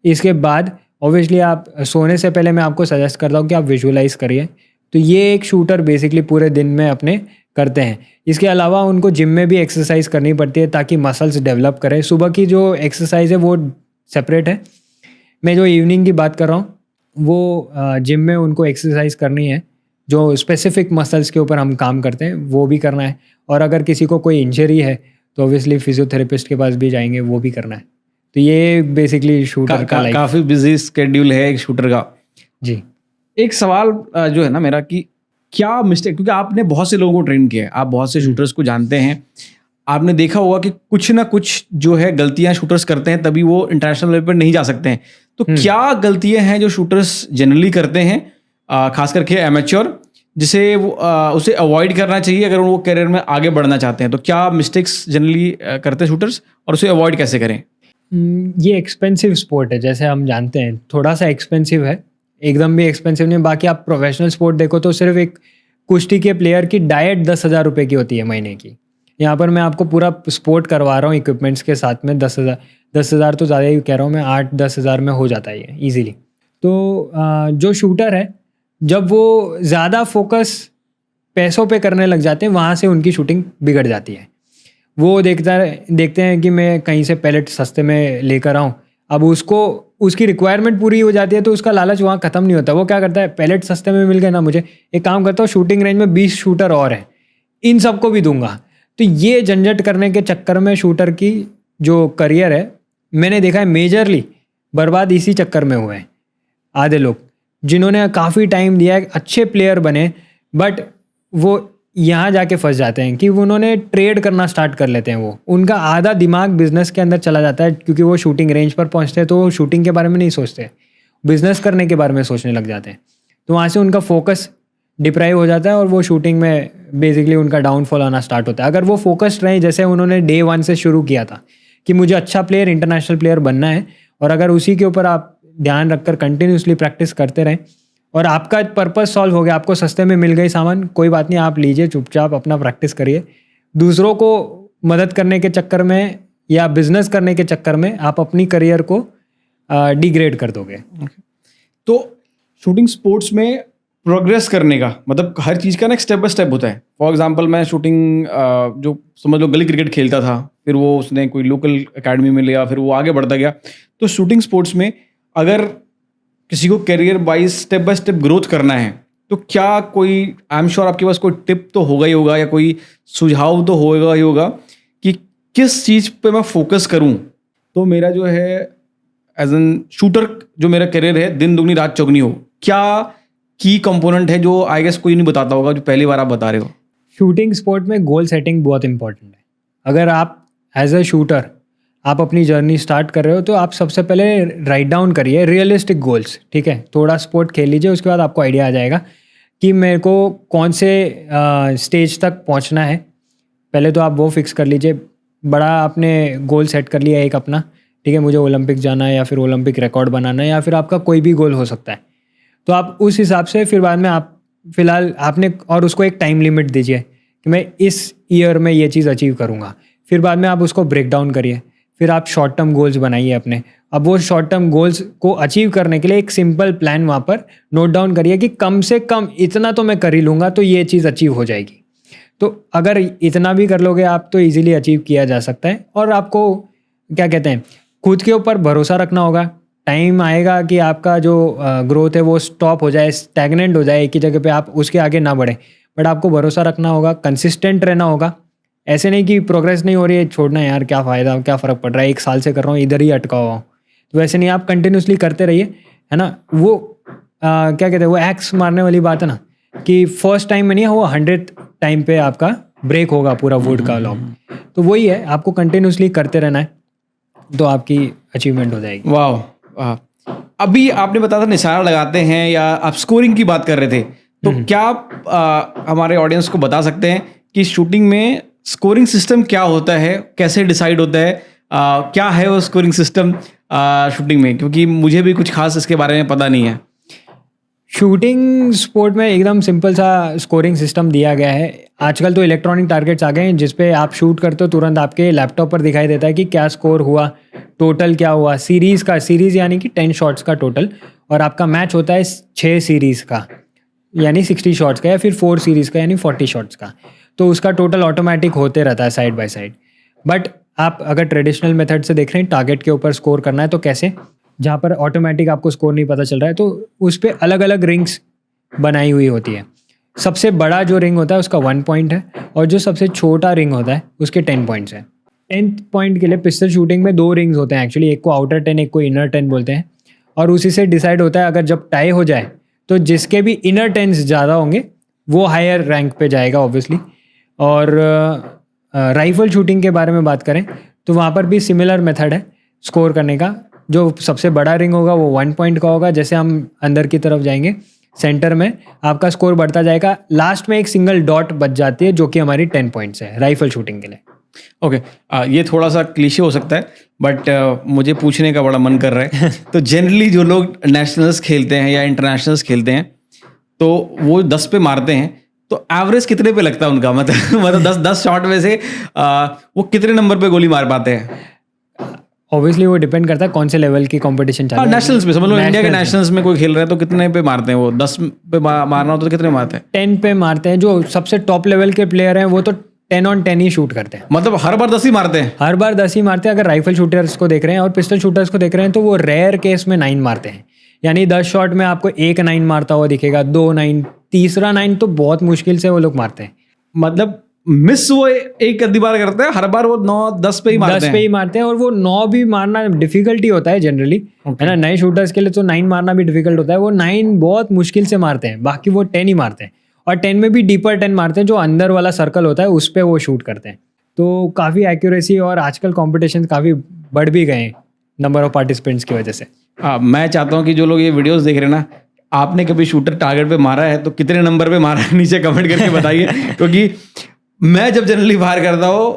इसके बाद ऑब्वियसली आप सोने से पहले मैं आपको सजेस्ट करता हूँ कि आप विजुअलाइज करिए। तो ये एक शूटर बेसिकली पूरे दिन में अपने करते हैं। इसके अलावा उनको जिम में भी एक्सरसाइज करनी पड़ती है ताकि मसल्स डेवलप करें। सुबह की जो एक्सरसाइज है वो सेपरेट है, मैं जो इवनिंग की बात कर रहा हूँ वो जिम में उनको एक्सरसाइज करनी है, जो स्पेसिफिक मसल्स के ऊपर हम काम करते हैं वो भी करना है। और अगर किसी को कोई इंजरी है तो ऑब्वियसली फिजियोथेरेपिस्ट के पास भी जाएंगे, वो भी करना है। तो ये बेसिकली शूटर का काफ़ी बिजी स्केड्यूल है एक शूटर का। जी, एक सवाल जो है ना मेरा कि क्या मिस्टेक, क्योंकि आपने बहुत से लोगों को ट्रेन किया है, आप बहुत से शूटर्स को जानते हैं, आपने देखा होगा कि कुछ ना कुछ जो है गलतियां शूटर्स करते हैं तभी वो इंटरनेशनल लेवल पर नहीं जा सकते हैं। तो क्या गलतियां हैं जो शूटर्स जनरली करते हैं, खास करके एमेच्योर, जिसे वो उसे अवॉइड करना चाहिए अगर वो करियर में आगे बढ़ना चाहते हैं? तो क्या मिस्टेक्स जनरली करते हैं शूटर्स और उसे अवॉइड कैसे करें? ये एक्सपेंसिव स्पोर्ट है, जैसे हम जानते हैं, थोड़ा सा एक्सपेंसिव है, एकदम भी एक्सपेंसिव नहीं। बाकी आप प्रोफेशनल स्पोर्ट देखो तो सिर्फ एक कुश्ती के प्लेयर की डाइट 10,000 रुपये की होती है महीने की। यहाँ पर मैं आपको पूरा स्पोर्ट करवा रहा हूँ इक्विपमेंट्स के साथ में 10,000 तो ज़्यादा ही कह रहा हूँ मैं, 8-10 हज़ार में हो जाता है ये ईजीली। तो जो शूटर है जब वो ज़्यादा फोकस पैसों पे करने लग जाते हैं, वहाँ से उनकी शूटिंग बिगड़ जाती है। वो देखते हैं कि मैं कहीं से पैलेट सस्ते में लेकर आऊँ, अब उसकी रिक्वायरमेंट पूरी हो जाती है तो उसका लालच वहाँ ख़त्म नहीं होता। वो क्या करता है, पैलेट सस्ते में मिल गए ना, मुझे एक काम करता हूँ, शूटिंग रेंज में 20 शूटर और हैं, इन सबको भी दूंगा। तो ये झंझट करने के चक्कर में शूटर की जो करियर है, मैंने देखा है मेजरली बर्बाद इसी चक्कर में हुए हैं। आधे लोग जिन्होंने काफ़ी टाइम दिया है, अच्छे प्लेयर बने, बट वो यहाँ जाके फंस जाते हैं कि उन्होंने ट्रेड करना स्टार्ट कर लेते हैं। वो उनका आधा दिमाग बिजनेस के अंदर चला जाता है, क्योंकि वो शूटिंग रेंज पर पहुँचते हैं तो वो शूटिंग के बारे में नहीं सोचते, बिजनेस करने के बारे में सोचने लग जाते हैं। तो वहाँ से उनका फोकस डिप्राइव हो जाता है और वो शूटिंग में बेसिकली उनका डाउनफॉल आना स्टार्ट होता है। अगर वो फोकस्ड रहे, जैसे उन्होंने डे 1 से शुरू किया था कि मुझे अच्छा प्लेयर, इंटरनेशनल प्लेयर बनना है, और अगर उसी के ऊपर आप ध्यान रखकर कंटिन्यूसली प्रैक्टिस करते रहें और आपका पर्पस सॉल्व हो गया, आपको सस्ते में मिल गई सामान, कोई बात नहीं, आप लीजिए चुपचाप अपना प्रैक्टिस करिए। दूसरों को मदद करने के चक्कर में या बिजनेस करने के चक्कर में आप अपनी करियर को डिग्रेड कर दोगे। तो शूटिंग स्पोर्ट्स में प्रोग्रेस करने का मतलब हर चीज़ का ना एक स्टेप बाय स्टेप होता है। फॉर एग्जांपल मैं शूटिंग जो समझ लो गली क्रिकेट खेलता था, फिर वो उसने कोई लोकल एकेडमी में लिया, फिर वो आगे बढ़ता गया। तो शूटिंग स्पोर्ट्स में अगर किसी को career wise step by step growth करना है तो क्या कोई, आई एम श्योर आपके पास कोई टिप तो होगा ही होगा या कोई सुझाव तो होगा ही होगा कि किस चीज़ पे मैं फोकस करूं तो मेरा जो है एज एन शूटर जो मेरा करियर है दिन दुगनी रात चौगनी हो। क्या की कंपोनेंट है जो आई गेस कोई नहीं बताता होगा, जो पहली बार आप बता रहे हो? शूटिंग स्पोर्ट में गोल सेटिंग बहुत इंपॉर्टेंट है। अगर आप एज अ शूटर आप अपनी जर्नी स्टार्ट कर रहे हो तो आप सबसे पहले राइट डाउन करिए रियलिस्टिक गोल्स, ठीक है? थोड़ा स्पोर्ट खेल लीजिए, उसके बाद आपको आइडिया आ जाएगा कि मेरे को कौन से स्टेज तक पहुंचना है। पहले तो आप वो फिक्स कर लीजिए, बड़ा आपने गोल सेट कर लिया एक अपना, ठीक है, मुझे ओलंपिक जाना है या फिर ओलंपिक रिकॉर्ड बनाना है या फिर आपका कोई भी गोल हो सकता है। तो आप उस हिसाब से फिर बाद में आप फिलहाल आपने और उसको एक टाइम लिमिट दीजिए कि मैं इस ईयर में ये चीज़ अचीव करूँगा। फिर बाद में आप उसको ब्रेक डाउन करिए, फिर आप शॉर्ट टर्म गोल्स बनाइए अपने। अब वो शॉर्ट टर्म गोल्स को अचीव करने के लिए एक सिंपल प्लान वहाँ पर नोट डाउन करिए कि कम से कम इतना तो मैं कर ही लूँगा तो ये चीज़ अचीव हो जाएगी। तो अगर इतना भी कर लोगे आप तो इजीली अचीव किया जा सकता है। और आपको क्या कहते हैं, खुद के ऊपर भरोसा रखना होगा। टाइम आएगा कि आपका जो ग्रोथ है वो स्टॉप हो जाए, स्टैग्नेंट हो जाए एक ही जगह पे, आप उसके आगे ना बढ़े, बट आपको भरोसा रखना होगा, कंसिस्टेंट रहना होगा। ऐसे नहीं कि प्रोग्रेस नहीं हो रही है, छोड़ना है यार, क्या फ़ायदा, क्या फ़र्क पड़ रहा है, 1 साल से कर रहा हूँ, इधर ही अटका हुआ हूँ। तो वैसे नहीं, आप कंटिन्यूसली करते रहिए, है ना। वो क्या कहते हैं, वो एक्स मारने वाली बात है ना कि फर्स्ट टाइम में नहीं, वो 100th टाइम पे आपका ब्रेक होगा पूरा वुड का लॉक। तो वही है, आपको कंटिन्यूसली करते रहना है तो आपकी अचीवमेंट हो जाएगी। वाह, अभी आपने बताया था निशाना लगाते हैं या आप स्कोरिंग की बात कर रहे थे, तो क्या आप हमारे ऑडियंस को बता सकते हैं कि शूटिंग में स्कोरिंग सिस्टम क्या होता है, कैसे डिसाइड होता है, क्या है वो स्कोरिंग सिस्टम शूटिंग में? क्योंकि मुझे भी कुछ खास इसके बारे में पता नहीं है। शूटिंग स्पोर्ट में एकदम सिंपल सा स्कोरिंग सिस्टम दिया गया है। आजकल तो इलेक्ट्रॉनिक टारगेट्स आ गए हैं जिस पे आप शूट करते हो तुरंत आपके लैपटॉप पर दिखाई देता है कि क्या स्कोर हुआ, टोटल क्या हुआ, सीरीज़ यानी कि 10 शॉट्स का टोटल, और आपका मैच होता है 6 सीरीज़ का यानी 60 शॉट्स का, या फिर 4 सीरीज़ का यानी 40 शॉट्स का। तो उसका टोटल ऑटोमेटिक होते रहता है साइड बाय साइड। बट आप अगर ट्रेडिशनल मेथड से देख रहे हैं, टारगेट के ऊपर स्कोर करना है तो कैसे, जहाँ पर ऑटोमेटिक आपको स्कोर नहीं पता चल रहा है तो उस पर अलग अलग रिंग्स बनाई हुई होती है। सबसे बड़ा जो रिंग होता है उसका 1 पॉइंट है और जो सबसे छोटा रिंग होता है उसके 10 पॉइंट्स हैं। 10th पॉइंट के लिए पिस्टल शूटिंग में 2 रिंग्स होते हैं एक्चुअली, एक को आउटर 10 एक को इनर 10 बोलते हैं, और उसी से डिसाइड होता है अगर जब टाई हो जाए तो जिसके भी इनर 10s ज़्यादा होंगे वो हायर रैंक पे जाएगा ऑब्वियसली। और राइफल शूटिंग के बारे में बात करें तो वहाँ पर भी सिमिलर मेथड है स्कोर करने का। जो सबसे बड़ा रिंग होगा वो 1 पॉइंट का होगा, जैसे हम अंदर की तरफ जाएंगे सेंटर में आपका स्कोर बढ़ता जाएगा, लास्ट में एक सिंगल डॉट बच जाती है जो कि हमारी 10 पॉइंट्स है राइफल शूटिंग के लिए। ओके, ये थोड़ा सा क्लीशे हो सकता है बट मुझे पूछने का बड़ा मन कर रहा है। तो जनरली जो लोग नेशनल्स खेलते हैं या इंटरनेशनल्स खेलते हैं तो वो 10 पे मारते हैं, तो एवरेज कितने पे लगता है उनका? मतलब 10 शॉट में से वो कितने नंबर पे गोली मार पाते हैं? ऑब्वियसली वो डिपेंड करता है कौन से लेवल की कंपटीशन चल रहा है। नेशनल्स में समझ लो, इंडिया के नेशनल्स में कोई खेल रहा है तो कितने पे मारते हैं वो? 10 पे मारना हो तो कितने मारते हैं? 10 पे मारते हैं। जो सबसे टॉप लेवल के प्लेयर हैं वो तो 10 on 10 ही शूट करते हैं। मतलब हर बार 10 ही मारते हैं? हर बार 10 ही मारते हैं। अगर राइफल शूटर्स को देख रहे हैं और पिस्टल शूटर्स को देख रहे हैं तो वो रेयर केस में 9 मारते हैं। यानी 10 शॉट में आपको एक 9 मारता हुआ दिखेगा, 2 9, तीसरा 9 तो बहुत मुश्किल से वो लोग मारते हैं। मतलब मिस वो एक आधी बार करते हैं, हर बार वो 9-10 पे ही मारते हैं। 10 पे ही मारते हैं और वो 9 भी मारना डिफिकल्ट ही होता है जनरली, है ना। नए शूटर्स के लिए तो 9 मारना भी डिफिकल्ट होता है। वो 9 बहुत मुश्किल से मारते हैं, बाकी वो 10 ही मारते हैं। और 10 में भी डीपर 10 मारते हैं, जो अंदर वाला सर्कल होता है उस पर वो शूट करते हैं। तो काफ़ी एक्यूरेसी, और आजकल कॉम्पिटिशन काफ़ी बढ़ भी गए हैं नंबर ऑफ पार्टिसिपेंट्स की वजह से। मैं चाहता हूँ कि जो लोग ये वीडियोस देख रहे हैं ना, आपने कभी शूटर टारगेट पे मारा है तो कितने नंबर पे मारा है नीचे कमेंट करके बताइए। क्योंकि मैं जब जनरली फायर करता हूँ,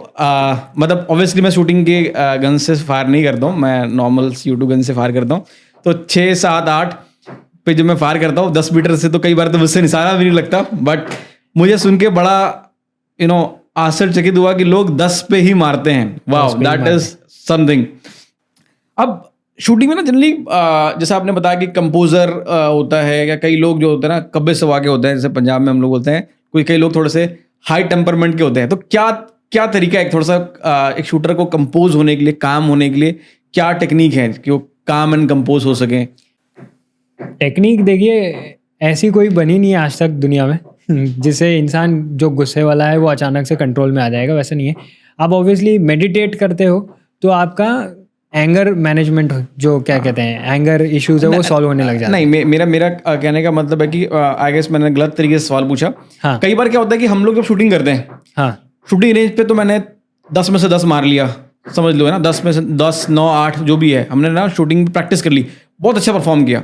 मतलब ऑब्वियसली मैं शूटिंग के गन से फायर नहीं करता हूँ, मैं नॉर्मल यूट्यूब गन से फायर करता हूँ। तो 6, 7, 8 पे जब मैं फायर करता हूँ 10 मीटर से, तो कई बार तो मुझसे निशाना भी नहीं लगता। बट मुझे सुन के बड़ा आश्चर्यचकित हुआ कि लोग 10 पे ही मारते हैं। Wow, that is something. अब शूटिंग में ना जनरली जैसा आपने बताया कि कंपोजर होता है, या कई लोग जो होते हैं ना कब्बे सवा के होते हैं, जैसे पंजाब में हम लोग बोलते हैं, कई लोग थोड़े से हाई टेम्परमेंट के होते हैं। तो क्या तरीका है थोड़ा सा एक शूटर को कंपोज होने के लिए, काम होने के लिए क्या टेक्निक है कि वो काम एंड कंपोज हो सके? टेक्निक देखिए, ऐसी कोई बनी नहीं है आज तक दुनिया में जिससे इंसान जो गुस्से वाला है वो अचानक से कंट्रोल में आ जाएगा, वैसा नहीं है। आप ऑब्वियसली मेडिटेट करते हो तो आपका एंगर मैनेजमेंट, जो क्या कहते हैं एंगर इश्यूज है, वो सॉल्व होने लग जाता है। नहीं, मेरा कहने का मतलब है कि आई गेस मैंने गलत तरीके से सवाल पूछा। हाँ। कई बार क्या होता है कि हम लोग जब शूटिंग करते हैं, हाँ, शूटिंग रेंज पे तो मैंने 10 में से 10 मार लिया, समझ लो, है ना। 10 में से 10, 9, 8 जो भी है, हमने ना शूटिंग प्रैक्टिस कर ली, बहुत अच्छा परफॉर्म किया।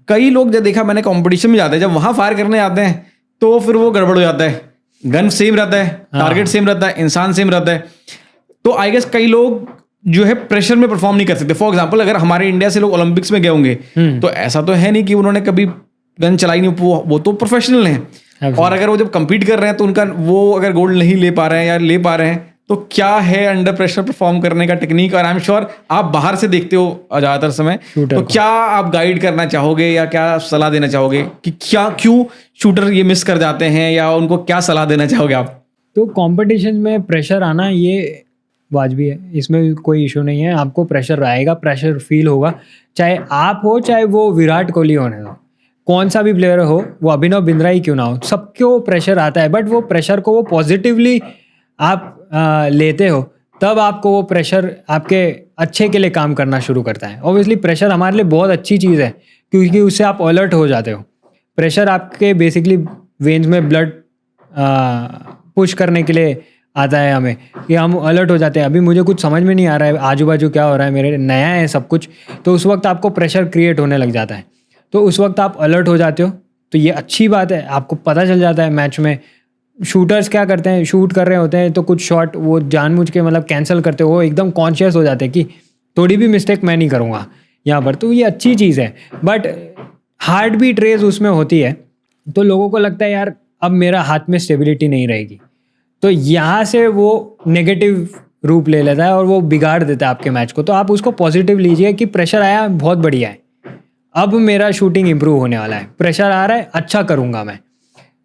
कई लोग जब देखा मैंने कंपटीशन में जाते हैं, जब वहां फायर करने आते हैं तो फिर वो गड़बड़ हो जाता है। गन सेम रहता है, टारगेट सेम रहता है, इंसान सेम रहता है। तो आई गेस कई लोग जो है प्रेशर में परफॉर्म नहीं कर सकते। फॉर एग्जांपल, अगर हमारे इंडिया से लोग ओलंपिक्स में गए होंगे तो ऐसा तो है नहीं कि उन्होंने कभी गन चलाई नहीं, वो तो प्रोफेशनल हैं। और अगर वो जब compete कर रहे हैं तो उनका वो अगर गोल्ड नहीं ले पा रहे हैं या ले पा रहे हैं, तो क्या है अंडर प्रेशर परफॉर्म करने का टेक्निक? और आई एम श्योर आप बाहर से देखते हो ज़्यादातर समय, तो क्या आप गाइड करना चाहोगे या क्या सलाह देना चाहोगे कि क्यों शूटर ये मिस कर जाते हैं, या उनको क्या सलाह देना चाहोगे आप? तो कंपटीशन में प्रेशर आना ये वाजबी है, इसमें कोई इशू नहीं है। आपको प्रेशर आएगा, प्रेशर फील होगा, चाहे आप हो चाहे वो विराट कोहली होने दो, कौन सा भी प्लेयर हो, वो अभिनव बिंद्रा ही क्यों ना हो, सबको प्रेशर आता है। बट वो प्रेशर को वो पॉजिटिवली आप लेते हो, तब आपको वो प्रेशर आपके अच्छे के लिए काम करना शुरू करता है। ऑब्वियसली प्रेशर हमारे लिए बहुत अच्छी चीज़ है, क्योंकि उससे आप अलर्ट हो जाते हो। प्रेशर आपके बेसिकली वेन्स में ब्लड पुश करने के लिए आता है हमें, कि हम अलर्ट हो जाते हैं। अभी मुझे कुछ समझ में नहीं आ रहा है, आजू बाजू क्या हो रहा है, मेरे नया है सब कुछ, तो उस वक्त आपको प्रेशर क्रिएट होने लग जाता है। तो उस वक्त आप अलर्ट हो जाते हो, तो ये अच्छी बात है। आपको पता चल जाता है मैच में शूटर्स क्या करते हैं, शूट कर रहे होते हैं तो कुछ शॉट वो जानबूझ के मतलब कैंसिल करते हो, एकदम कॉन्शियस हो जाते हैं कि थोड़ी भी मिस्टेक मैं नहीं करूँगा यहाँ पर। तो ये अच्छी चीज़ है। बट हार्ट बीट रेस उसमें होती है, तो लोगों को लगता है यार अब मेरा हाथ में स्टेबिलिटी नहीं रहेगी, तो यहाँ से वो नेगेटिव रूप ले लेता है और वो बिगाड़ देता है आपके मैच को। तो आप उसको पॉजिटिव लीजिए कि प्रेशर आया, बहुत बढ़िया है, अब मेरा शूटिंग इंप्रूव होने वाला है, प्रेशर आ रहा है, अच्छा करूँगा मैं।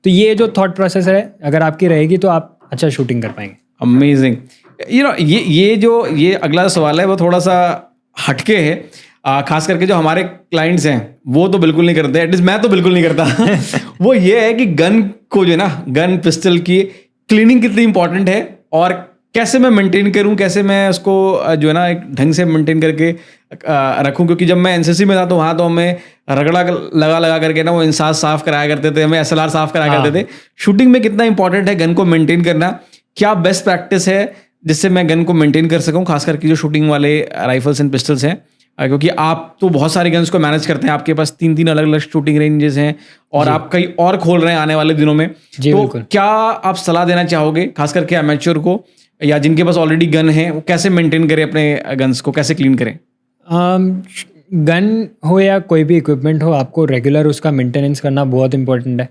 तो ये जो थॉट प्रोसेस है अगर आपकी रहेगी तो आप अच्छा शूटिंग कर पाएंगे। अमेजिंग। ये अगला सवाल है वो थोड़ा सा हटके है, खास करके जो हमारे क्लाइंट्स हैं वो तो बिल्कुल नहीं करते, एटलीस्ट मैं तो बिल्कुल नहीं करता। वो ये है कि गन को जो है ना, गन पिस्टल की क्लीनिंग कितनी इंपॉर्टेंट है, और कैसे मैं मेंटेन करूं, कैसे मैं उसको जो है ना एक ढंग से मेंटेन करके रखूं। क्योंकि जब मैं एनसीसी में था तो वहाँ तो हमें रगड़ा लगा करके ना वो इंसास साफ कराया करते थे, हमें एसएलआर साफ कराया करते थे। शूटिंग में कितना इंपॉर्टेंट है गन को मेंटेन करना? क्या बेस्ट प्रैक्टिस है जिससे मैं गन को मेंटेन कर सकूं, खास करके जो शूटिंग वाले राइफल्स एंड पिस्टल्स हैं? क्योंकि आप तो बहुत सारे गन्स को मैनेज करते हैं, आपके पास 3 अलग अलग शूटिंग रेंजेस हैं, और आप कई और खोल रहे हैं आने वाले दिनों में। तो क्या आप सलाह देना चाहोगे खास करके अमेच्योर को, या जिनके पास ऑलरेडी गन है, वो कैसे मेंटेन करें अपने गन्स को, कैसे क्लीन करें? गन हो या कोई भी इक्विपमेंट हो, आपको रेगुलर उसका मेंटेनेंस करना बहुत इंपॉर्टेंट है।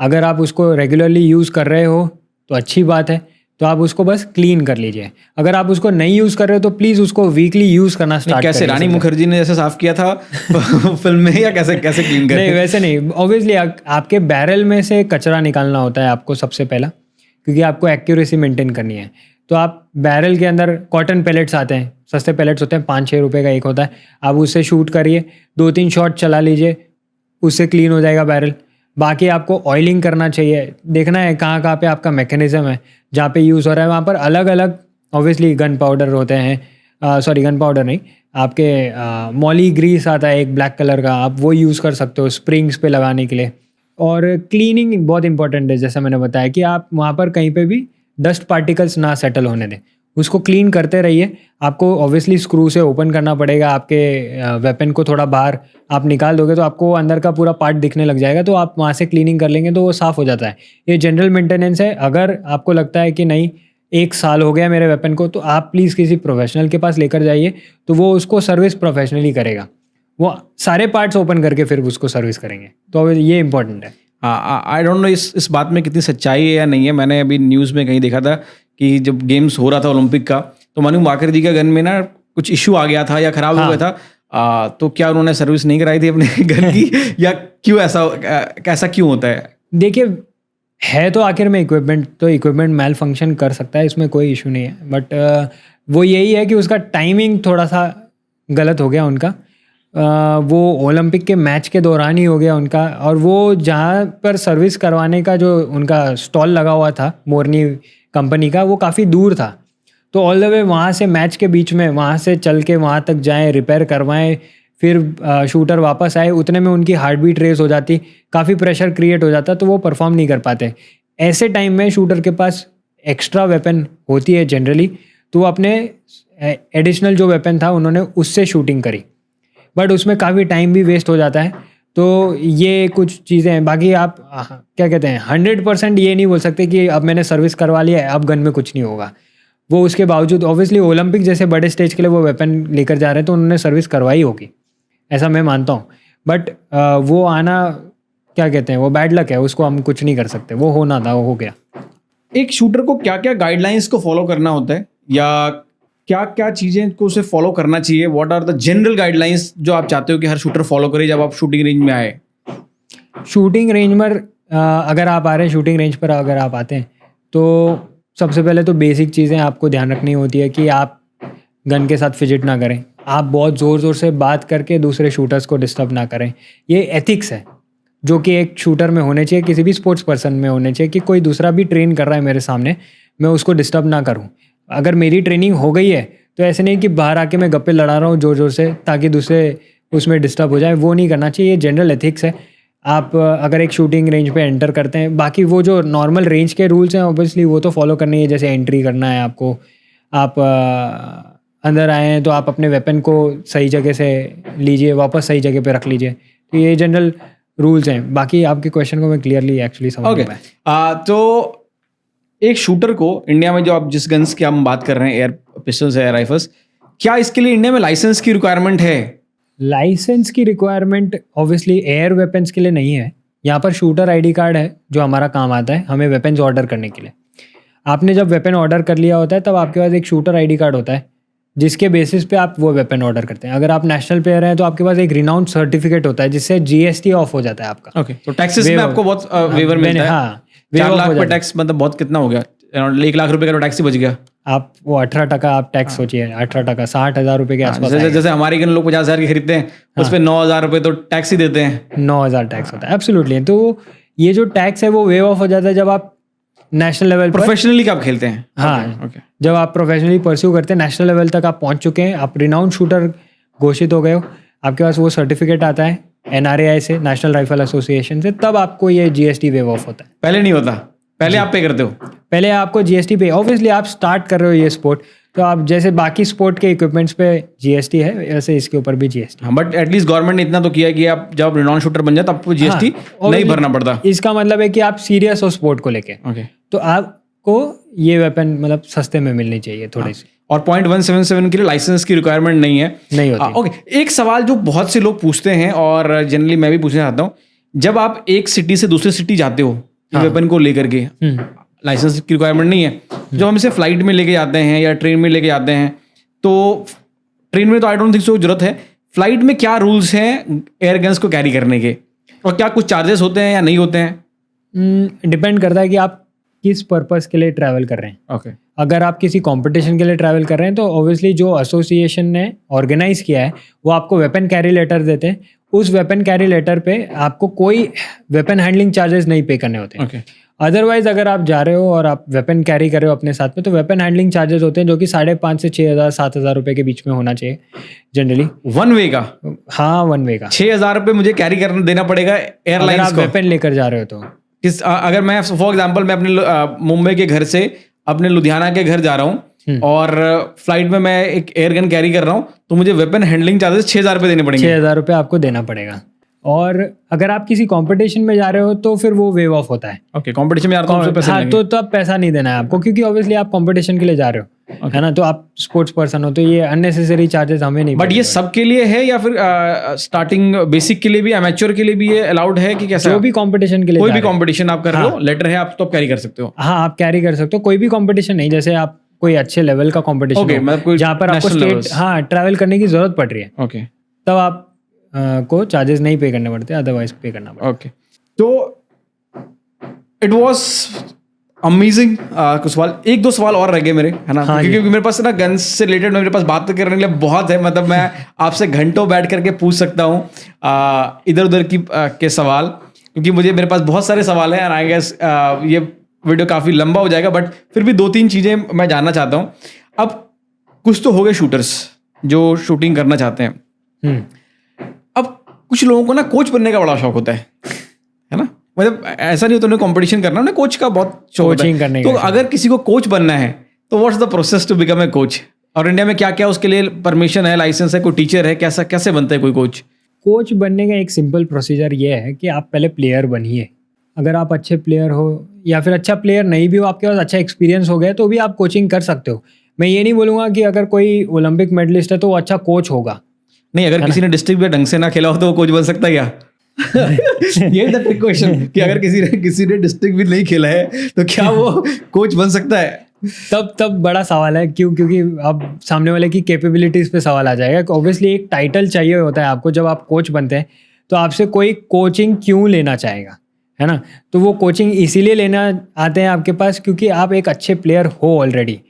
अगर आप उसको रेगुलरली यूज़ कर रहे हो तो अच्छी बात है, तो आप उसको बस क्लीन कर लीजिए। अगर आप उसको नहीं यूज़ कर रहे हो तो प्लीज़ उसको वीकली यूज़ करना स्टार्ट कैसे रानी मुखर्जी ने जैसे साफ किया था फिल्म में, या कैसे कैसे क्लीन करें? नहीं वैसे नहीं, ऑब्वियसली आपके बैरल में से कचरा निकालना होता है आपको सबसे पहला, क्योंकि आपको एक्यूरेसी मेंटेन करनी है। तो आप बैरल के अंदर कॉटन पैलेट्स आते हैं, सस्ते पैलेट्स होते हैं, 5-6 रुपये का एक होता है, आप उससे शूट करिए, 2-3 शॉट चला लीजिए, उससे क्लीन हो जाएगा बैरल। बाकी आपको ऑयलिंग करना चाहिए, देखना है कहाँ कहाँ पे आपका मैकेनिज्म है जहाँ पे यूज़ हो रहा है, वहाँ पर अलग अलग ऑब्वियसली गन पाउडर होते हैं, सॉरी गन पाउडर नहीं, आपके मॉली ग्रीस आता है एक ब्लैक कलर का, आप वो यूज़ कर सकते हो स्प्रिंग्स पे लगाने के लिए। और क्लीनिंग बहुत इंपॉर्टेंट है, जैसा मैंने बताया कि आप वहाँ पर कहीं पे भी डस्ट पार्टिकल्स ना सेटल होने दें, उसको क्लीन करते रहिए। आपको ऑब्वियसली स्क्रू से ओपन करना पड़ेगा, आपके वेपन को थोड़ा बाहर आप निकाल दोगे तो आपको अंदर का पूरा पार्ट दिखने लग जाएगा, तो आप वहाँ से क्लीनिंग कर लेंगे तो वो साफ़ हो जाता है। ये जनरल मेंटेनेंस है। अगर आपको लगता है कि नहीं 1 साल हो गया मेरे वेपन को, तो आप प्लीज़ किसी प्रोफेशनल के पास लेकर जाइए, तो वो उसको सर्विस प्रोफेशनली करेगा, वो सारे पार्ट्स ओपन करके फिर उसको सर्विस करेंगे, तो ये इंपॉर्टेंट है। आई डोंट नो इस बात में कितनी सच्चाई है या नहीं है। मैंने अभी न्यूज़ में कहीं देखा था कि जब गेम्स हो रहा था ओलंपिक का, तो मनु मुबारक जी का गन में ना कुछ इशू आ गया था या ख़राब हो गया था, तो क्या उन्होंने सर्विस नहीं कराई थी अपने गन की, या क्यों ऐसा क्यों होता है? देखिए, है तो आखिर में इक्विपमेंट, तो इक्विपमेंट मैल फंक्शन कर सकता है, इसमें कोई इशू नहीं है, बट वो यही है कि उसका टाइमिंग थोड़ा सा गलत हो गया उनका। वो ओलंपिक के मैच के दौरान ही हो गया उनका, और वो जहाँ पर सर्विस करवाने का जो उनका स्टॉल लगा हुआ था मोरनी कंपनी का, वो काफ़ी दूर था, तो ऑल द वे वहाँ से मैच के बीच में वहाँ से चल के वहाँ तक जाएं, रिपेयर करवाएं, फिर शूटर वापस आए, उतने में उनकी हार्ट बीट रेस हो जाती, काफ़ी प्रेशर क्रिएट हो जाता, तो वो परफॉर्म नहीं कर पाते। ऐसे टाइम में शूटर के पास एक्स्ट्रा वेपन होती है जनरली, तो वो अपने एडिशनल जो वेपन था उन्होंने उससे शूटिंग करी, बट उसमें काफ़ी टाइम भी वेस्ट हो जाता है। तो ये कुछ चीज़ें हैं। बाकी आप क्या कहते हैं 100% ये नहीं बोल सकते कि अब मैंने सर्विस करवा लिया है अब गन में कुछ नहीं होगा। वो उसके बावजूद ऑब्वियसली ओलंपिक जैसे बड़े स्टेज के लिए वो वेपन लेकर जा रहे हैं, तो उन्होंने सर्विस करवाई होगी, ऐसा मैं मानता हूँ। बट वो आना क्या कहते हैं, वो बैड लक है, उसको हम कुछ नहीं कर सकते, वो होना था, वो हो गया। एक शूटर को क्या क्या गाइडलाइंस को फॉलो करना होता है, या क्या क्या चीज़ें को उसे फॉलो करना चाहिए? What are the general guidelines जो आप चाहते हो कि हर शूटर फॉलो करे जब आप शूटिंग रेंज में आए? शूटिंग रेंज पर अगर आप आ रहे हैं, शूटिंग रेंज पर अगर आप आते हैं, तो सबसे पहले तो बेसिक चीज़ें आपको ध्यान रखनी होती है कि आप गन के साथ फिजिट ना करें, आप बहुत ज़ोर ज़ोर से बात करके दूसरे शूटर्स को डिस्टर्ब ना करें। ये एथिक्स है जो कि एक शूटर में होने चाहिए, किसी भी स्पोर्ट्स पर्सन में होने चाहिए, कि कोई दूसरा भी ट्रेन कर रहा है मेरे सामने, मैं उसको डिस्टर्ब ना करूं। अगर मेरी ट्रेनिंग हो गई है तो ऐसे नहीं कि बाहर आके मैं गप्पे लड़ा रहा हूँ ज़ोर ज़ोर से ताकि दूसरे उसमें डिस्टर्ब हो जाए, वो नहीं करना चाहिए। ये जनरल एथिक्स है। आप अगर एक शूटिंग रेंज पे एंटर करते हैं, बाकी वो जो नॉर्मल रेंज के रूल्स हैं ऑब्वियसली वो तो फॉलो करने है। जैसे एंट्री करना है आपको, आप अंदर आए हैं तो आप अपने वेपन को सही जगह से लीजिए, वापस सही जगह पे रख लीजिए, तो ये जनरल रूल्स हैं। बाकी आपके क्वेश्चन को मैं क्लियरली एक्चुअली समझ नहीं पाया। तो एक शूटर को इंडिया में जो आप जिस गन्स की हम बात कर रहे हैं, एयर पिस्टल्स, एयर राइफल्स, क्या इसके लिए इंडिया में लाइसेंस की रिक्वायरमेंट है? लाइसेंस की रिक्वायरमेंट ऑब्वियसली एयर वेपन्स के लिए नहीं है। यहाँ पर शूटर आईडी कार्ड है जो हमारा काम आता है हमें वेपन्स ऑर्डर करने के लिए। आपने जब वेपन ऑर्डर कर लिया होता है तब आपके पास एक शूटर आईडी कार्ड होता है जिसके बेसिस पे आप वो वेपन ऑर्डर करते हैं। अगर आप नेशनल प्लेयर हैं तो आपके पास एक रिनाउंड सर्टिफिकेट होता है जिससे जीएसटी ऑफ हो जाता है आपका। ओके, तो टैक्सेस में आपको बहुत वेवर मिलता है। हाँ, 4 लाख पे टैक्स, मतलब बहुत कितना हो गया? 1 लाख रुपए का तो टैक्स ही बच गया। आप वो 18% आप टैक्स सोचिए, 18%, 60,000 रुपए के आसपास। जैसे हमारे के लोग 50,000 की खरीदते हैं, उस पर 9,000 रुपए तो टैक्स ही देते हैं। 9,000 टैक्स होता है, एब्सोल्युटली। तो ये जो टैक्स है वो वेव ऑफ हो जाता है जब आप नेशनल लेवल पर प्रोफेशनली आप खेलते हैं। हाँ, जब आप प्रोफेशनली परस्यू करते हैं, नेशनल लेवल तक आप पहुंच चुके हैं, आप रिनाउंड शूटर घोषित हो गए हो, आपके पास वो सर्टिफिकेट आता है NRAI से, नेशनल राइफल एसोसिएशन से, तब आपको ये GST वेव ऑफ होता है। पहले नहीं होता, पहले आप पे करते हो। पहले आपको GST पे, ऑब्वियसली आप स्टार्ट कर रहे हो ये स्पोर्ट, तो आप जैसे बाकी स्पोर्ट के इक्विपमेंट्स पे GST है वैसे इसके ऊपर भी GST। हाँ, बट एटलीस्ट गवर्नमेंट ने इतना तो किया है कि आप जब रिनाउंड शूटर बन जाए तब आपको GST नहीं भरना पड़ता। इसका मतलब है कि आप सीरियस हो स्पोर्ट को लेके, तो आपको ये वेपन मतलब सस्ते में मिलनी चाहिए थोड़ी सी। और .177 के लिए लाइसेंस की रिक्वायरमेंट नहीं है, नहीं होती। ओके, एक सवाल जो बहुत से लोग पूछते हैं और जनरली मैं भी पूछना चाहता हूँ, जब आप एक सिटी से दूसरी सिटी जाते हो वेपन को लेकर के, लाइसेंस की रिक्वायरमेंट नहीं है। जब हम इसे फ्लाइट में लेके जाते हैं या ट्रेन में लेके जाते हैं, तो ट्रेन में तो आई डोंट थिंक सो जरूरत है। फ्लाइट में क्या रूल्स हैं एयर गन्स को कैरी करने के, और क्या कुछ चार्जेस होते हैं या नहीं होते हैं? डिपेंड करता है कि आप किस पर्पस के लिए ट्रैवल कर रहे हैं। ओके। अगर आप किसी कंपटीशन के लिए ट्रैवल कर रहे हैं तो ऑब्वियसली जो एसोसिएशन ने ऑर्गेनाइज किया है वो आपको वेपन कैरी लेटर देते हैं। उस वेपन कैरी लेटर पे आपको कोई वेपन हैंडलिंग चार्जेस नहीं पे करने होते हैं। ओके। अदरवाइज अगर आप जा रहे हो और आप वेपन कैरी कर रहे हो अपने साथ में, तो वेपन हैंडलिंग चार्जेस होते हैं जो कि 5,500 से 6,000 7,000 रुपये के बीच में होना चाहिए जनरली। वन वे का? हाँ, वन वे का 6,000 रुपये मुझे कैरी करना देना पड़ेगा एयरलाइंस आप को? वेपन लेकर जा रहे हो तो अगर मैं फॉर एग्जांपल मैं अपने मुंबई के घर से अपने लुधियाना के घर जा रहा हूँ और फ्लाइट में मैं एक एयर गन कैरी कर रहा हूँ, तो मुझे वेपन हैंडलिंग चार्जेस 6,000 रुपये देने पड़ेंगे? 6,000 रुपये आपको देना पड़ेगा। और अगर आप किसी कंपटीशन में जा रहे हो तो फिर वो वेव ऑफ होता है। ओके, कंपटीशन में जा रहा हूँ तो पैसे हाँ, लगेंगे? तो अब पैसा नहीं देना है आपको, क्योंकि ऑब्वियसली आप कंपटीशन के लिए जा रहे हो, है ना, तो आप स्पोर्ट्स पर्सन हो, तो ये अननेसेसरी चार्जेस हमें नहीं। बट ये सबके लिए है या फिर स्टार्टिंग बेसिक के लिए भी, अमेच्योर के लिए भी ये अलाउड है कि कैसा? जो भी कंपटीशन के लिए, कोई भी कंपटीशन आप कर रहे हो, लेटर है आप तो कैरी कर सकते हो? हाँ, आप कैरी कर सकते हो। कोई भी कंपटीशन नहीं, जैसे आप कोई अच्छे लेवल का कंपटीशन जहाँ पर आपको स्टेट ट्रैवल करने की जरूरत पड़ रही है, ओके, तब आप को चार्जेस नहीं पे करने पड़ते, अदरवाइज पे करना पड़ता। ओके, तो इट वाज अमेजिंग। कुछ सवाल, एक दो सवाल और रह गए मेरे, है ना? हाँ, क्योंकि मेरे पास ना गन्स से रिलेटेड मेरे पास बात करने के लिए बहुत है, मतलब मैं आपसे घंटों बैठ करके पूछ सकता हूँ इधर उधर की के सवाल, क्योंकि मेरे पास बहुत सारे सवाल हैं। आई गेस ये वीडियो काफ़ी लंबा हो जाएगा, बट फिर भी 2-3 चीज़ें मैं जानना चाहता हूँ। अब कुछ तो हो गए शूटर्स जो शूटिंग करना चाहते हैं, अब कुछ लोगों को ना कोच बनने का बड़ा शौक होता है ना? मतलब ऐसा नहीं होता उन्हें कंपटीशन करना, उन्हें कोच का बहुत शौक होता है। तो अगर किसी को कोच बनना है तो what's the process to become a coach? और इंडिया में क्या क्या उसके लिए परमिशन है, लाइसेंस है, कोई टीचर है, कैसे बनता है कोई कोच? कोच बनने का एक सिंपल प्रोसीजर ये है कि आप पहले प्लेयर बनिए। अगर आप अच्छे प्लेयर हो या फिर अच्छा प्लेयर नहीं भी हो, आपके पास अच्छा एक्सपीरियंस हो गया, तो भी आप कोचिंग कर सकते हो। मैं ये नहीं बोलूँगा कि अगर कोई ओलंपिक मेडलिस्ट है तो वो अच्छा कोच होगा। नहीं, अगर किसी ने डिस्ट्रिक्ट में ढंग से ना खेला हो तो वो कोच बन सकता है क्या? ये द ट्रिक क्वेश्चन कि अगर किसी ने डिस्ट्रिक्ट भी नहीं खेला है तो क्या वो कोच बन सकता है? तब बड़ा सवाल है, क्योंकि अब सामने वाले की कैपेबिलिटीज पे सवाल आ जाएगा। ऑब्वियसली एक टाइटल चाहिए होता है आपको जब आप कोच बनते हैं, तो आपसे कोई कोचिंग क्यों लेना चाहेगा, है ना? तो वो कोचिंग इसीलिए लेना आते हैं आपके पास क्योंकि आप एक अच्छे प्लेयर हो ऑलरेडी।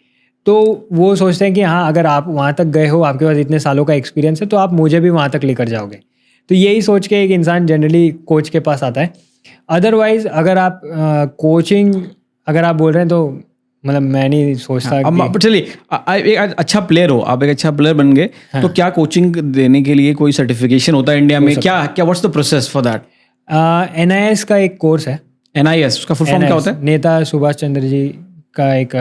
तो वो सोचते हैं कि हाँ, अगर आप वहाँ तक गए हो, आपके पास इतने सालों का एक्सपीरियंस है, तो आप मुझे भी वहाँ तक लेकर जाओगे। तो यही सोच के एक इंसान जनरली कोच के पास आता है। अदरवाइज अगर आप कोचिंग अगर आप बोल रहे हैं तो मतलब मैं नहीं सोचता। अब चलिए, एक अच्छा प्लेयर हो, आप एक अच्छा प्लेयर बन गए, तो क्या कोचिंग देने के लिए कोई सर्टिफिकेशन होता है इंडिया में? क्या what's the process for that? NIS का एक कोर्स है। NIS उसका फुल फॉर्म क्या होता है? नेता सुभाष चंद्र जी का एक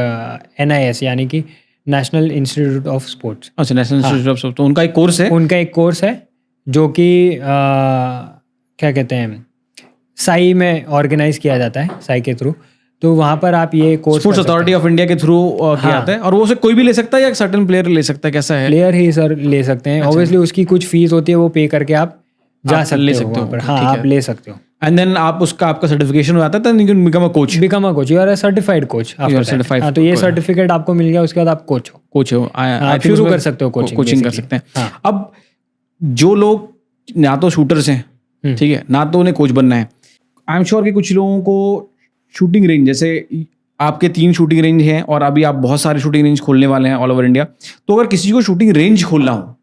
NIS यानी कि नेशनल इंस्टीट्यूट ऑफ स्पोर्ट्स। अच्छा, नेशनल इंस्टीट्यूट ऑफ स्पोर्ट्स, तो उनका एक कोर्स है? उनका एक कोर्स है जो कि क्या कहते हैं, साई में ऑर्गेनाइज किया जाता है, साई के थ्रू। तो वहाँ पर आप ये course sports authority of India के थ्रू किया जाता है, और वो से कोई भी ले सकता है या सर्टेन प्लेयर ले सकता है? कैसा है? प्लेयर ही सर ले सकते हैं। ऑब्वियसली उसकी कुछ फीस होती है, वो पे करके आप जा सकते हो। हाँ, आप ले सकते हो। एंड देन आपका सर्टिफिकेशन हो जाता है, then you can become a coach. Become a coach, you are a certified coach. हाँ, तो ये सर्टिफिकेट आपको मिल गया, उसके बाद आप कोच हो, आप शुरू कर सकते हो कोचिंग कर सकते हैं। अब जो लोग ना तो शूटर्स हैं, ठीक है, ना तो उन्हें कोच बनना है, आई एम श्योर कि कुछ लोगों को शूटिंग रेंज, जैसे आपके 3 शूटिंग रेंज हैं और अभी आप बहुत सारे शूटिंग रेंज खोलने वाले हैं ऑल ओवर इंडिया, तो अगर किसी को शूटिंग रेंज खोलना हो,